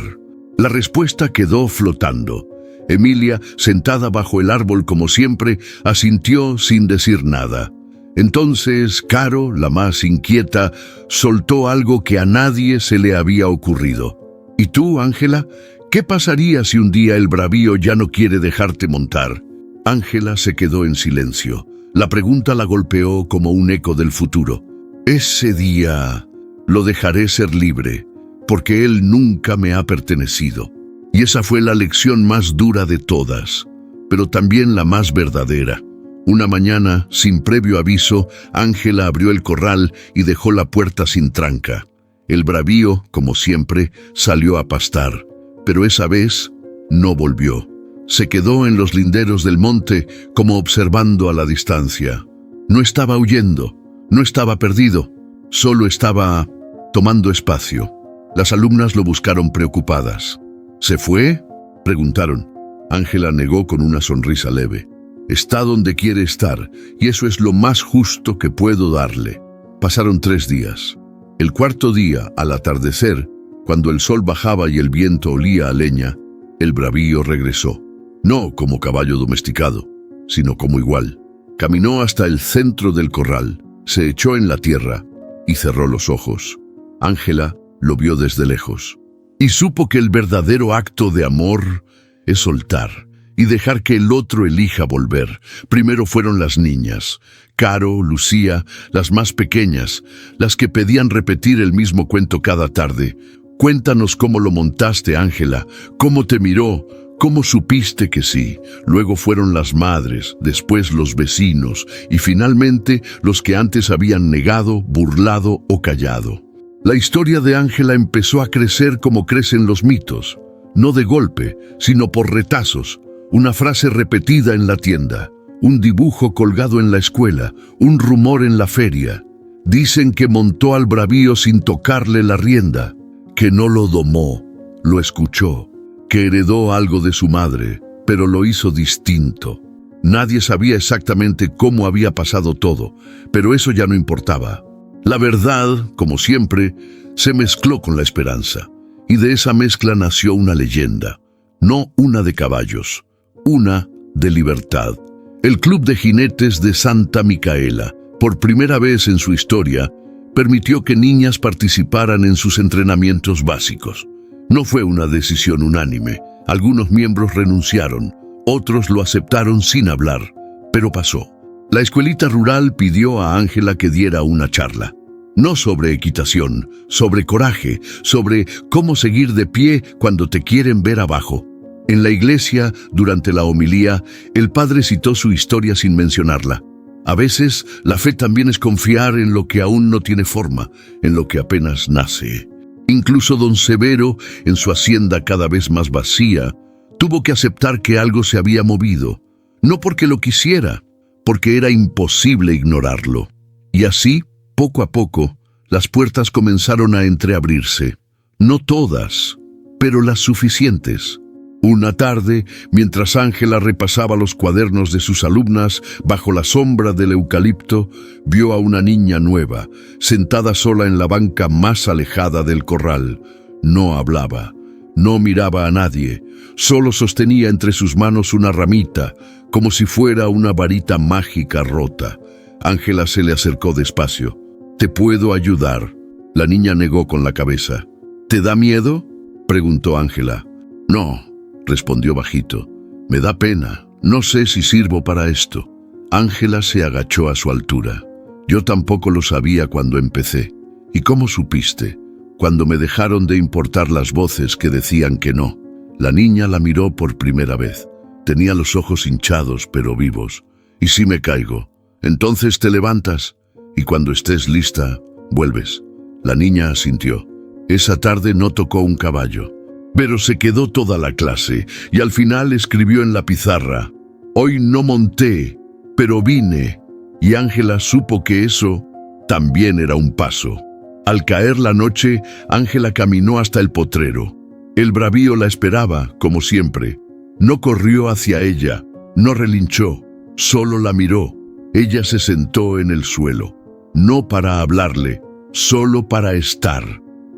La respuesta quedó flotando. Emilia, sentada bajo el árbol como siempre, asintió sin decir nada. Entonces, Caro, la más inquieta, soltó algo que a nadie se le había ocurrido. «¿Y tú, Ángela? ¿Qué pasaría si un día el bravío ya no quiere dejarte montar?». Ángela se quedó en silencio. La pregunta la golpeó como un eco del futuro. «Ese día lo dejaré ser libre, porque él nunca me ha pertenecido». Y esa fue la lección más dura de todas, pero también la más verdadera. Una mañana, sin previo aviso, Ángela abrió el corral y dejó la puerta sin tranca. El bravío, como siempre, salió a pastar, pero esa vez no volvió. Se quedó en los linderos del monte, como observando a la distancia. No estaba huyendo, no estaba perdido, solo estaba tomando espacio. Las alumnas lo buscaron preocupadas. «¿Se fue?», preguntaron. Ángela negó con una sonrisa leve. «Está donde quiere estar, y eso es lo más justo que puedo darle». Pasaron 3 días. El cuarto día, al atardecer, cuando el sol bajaba y el viento olía a leña, el bravío regresó. No como caballo domesticado, sino como igual. Caminó hasta el centro del corral, se echó en la tierra y cerró los ojos. Ángela lo vio desde lejos. Y supo que el verdadero acto de amor es soltar y dejar que el otro elija volver. Primero fueron las niñas, Caro, Lucía, las más pequeñas, las que pedían repetir el mismo cuento cada tarde. «Cuéntanos cómo lo montaste, Ángela, cómo te miró, cómo supiste que sí». Luego fueron las madres, después los vecinos y finalmente los que antes habían negado, burlado o callado. La historia de Ángela empezó a crecer como crecen los mitos, no de golpe, sino por retazos, una frase repetida en la tienda, un dibujo colgado en la escuela, un rumor en la feria. Dicen que montó al bravío sin tocarle la rienda, que no lo domó, lo escuchó, que heredó algo de su madre, pero lo hizo distinto. Nadie sabía exactamente cómo había pasado todo, pero eso ya no importaba. La verdad, como siempre, se mezcló con la esperanza, y de esa mezcla nació una leyenda, no una de caballos, una de libertad. El Club de Jinetes de Santa Micaela, por primera vez en su historia, permitió que niñas participaran en sus entrenamientos básicos. No fue una decisión unánime, algunos miembros renunciaron, otros lo aceptaron sin hablar, pero pasó. La escuelita rural pidió a Ángela que diera una charla. No sobre equitación, sobre coraje, sobre cómo seguir de pie cuando te quieren ver abajo. En la iglesia, durante la homilía, el padre citó su historia sin mencionarla. A veces, la fe también es confiar en lo que aún no tiene forma, en lo que apenas nace. Incluso don Severo, en su hacienda cada vez más vacía, tuvo que aceptar que algo se había movido. No porque lo quisiera, porque era imposible ignorarlo. Y así, poco a poco, las puertas comenzaron a entreabrirse. No todas, pero las suficientes. Una tarde, mientras Ángela repasaba los cuadernos de sus alumnas bajo la sombra del eucalipto, vio a una niña nueva, sentada sola en la banca más alejada del corral. No hablaba, no miraba a nadie, solo sostenía entre sus manos una ramita, como si fuera una varita mágica rota. Ángela se le acercó despacio. Te puedo ayudar. La niña negó con la cabeza. ¿Te da miedo?, preguntó Ángela. No, respondió bajito. Me da pena. No sé si sirvo para esto. Ángela se agachó a su altura. Yo tampoco lo sabía cuando empecé. ¿Y cómo supiste? Cuando me dejaron de importar las voces que decían que no. La niña la miró por primera vez. Tenía los ojos hinchados pero vivos. ¿Y si me caigo? Entonces te levantas y cuando estés lista, vuelves. La niña asintió. Esa tarde no tocó un caballo, pero se quedó toda la clase y al final escribió en la pizarra: hoy no monté, pero vine. Y Ángela supo que eso también era un paso. Al caer la noche, Ángela caminó hasta el potrero. El bravío la esperaba, como siempre. No corrió hacia ella, no relinchó, solo la miró. Ella se sentó en el suelo, no para hablarle, solo para estar.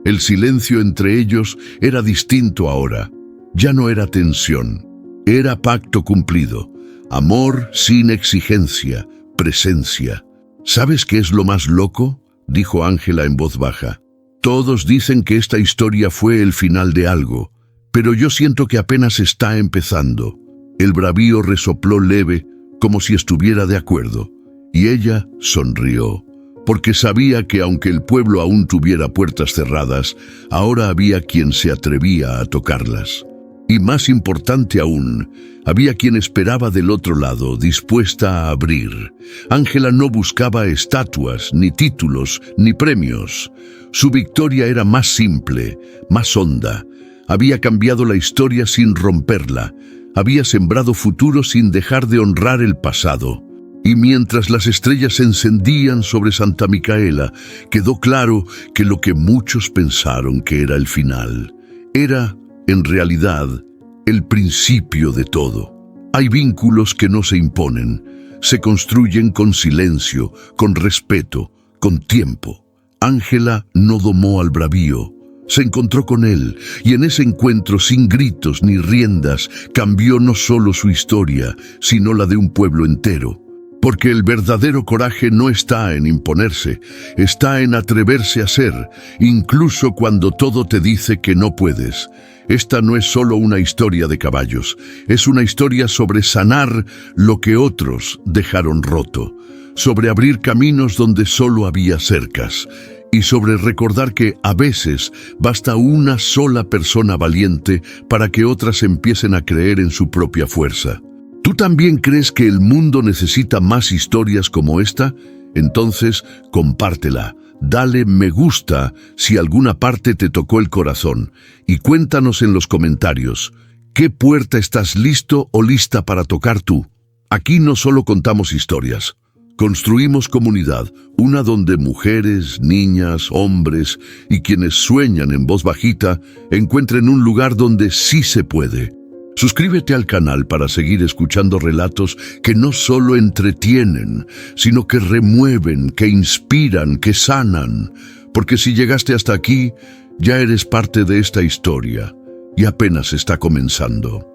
El silencio entre ellos era distinto ahora. Ya no era tensión, era pacto cumplido. Amor sin exigencia, presencia. ¿Sabes qué es lo más loco?, dijo Ángela en voz baja. Todos dicen que esta historia fue el final de algo, pero yo siento que apenas está empezando. El bravío resopló leve, como si estuviera de acuerdo, y ella sonrió, porque sabía que aunque el pueblo aún tuviera puertas cerradas, ahora había quien se atrevía a tocarlas. Y más importante aún, había quien esperaba del otro lado, dispuesta a abrir. Ángela no buscaba estatuas, ni títulos, ni premios. Su victoria era más simple, más honda. Había cambiado la historia sin romperla. Había sembrado futuro sin dejar de honrar el pasado. Y mientras las estrellas se encendían sobre Santa Micaela, quedó claro que lo que muchos pensaron que era el final, era, en realidad, el principio de todo. Hay vínculos que no se imponen, se construyen con silencio, con respeto, con tiempo. Ángela no domó al bravío, se encontró con él, y en ese encuentro, sin gritos ni riendas, cambió no solo su historia, sino la de un pueblo entero. Porque el verdadero coraje no está en imponerse, está en atreverse a ser, incluso cuando todo te dice que no puedes. Esta no es solo una historia de caballos, es una historia sobre sanar lo que otros dejaron roto, sobre abrir caminos donde solo había cercas, y sobre recordar que a veces basta una sola persona valiente para que otras empiecen a creer en su propia fuerza. ¿Tú también crees que el mundo necesita más historias como esta? Entonces, compártela. Dale me gusta si alguna parte te tocó el corazón y cuéntanos en los comentarios, ¿qué puerta estás listo o lista para tocar tú? Aquí no solo contamos historias, construimos comunidad, una donde mujeres, niñas, hombres y quienes sueñan en voz bajita encuentren un lugar donde sí se puede. Suscríbete al canal para seguir escuchando relatos que no solo entretienen, sino que remueven, que inspiran, que sanan. Porque si llegaste hasta aquí, ya eres parte de esta historia y apenas está comenzando.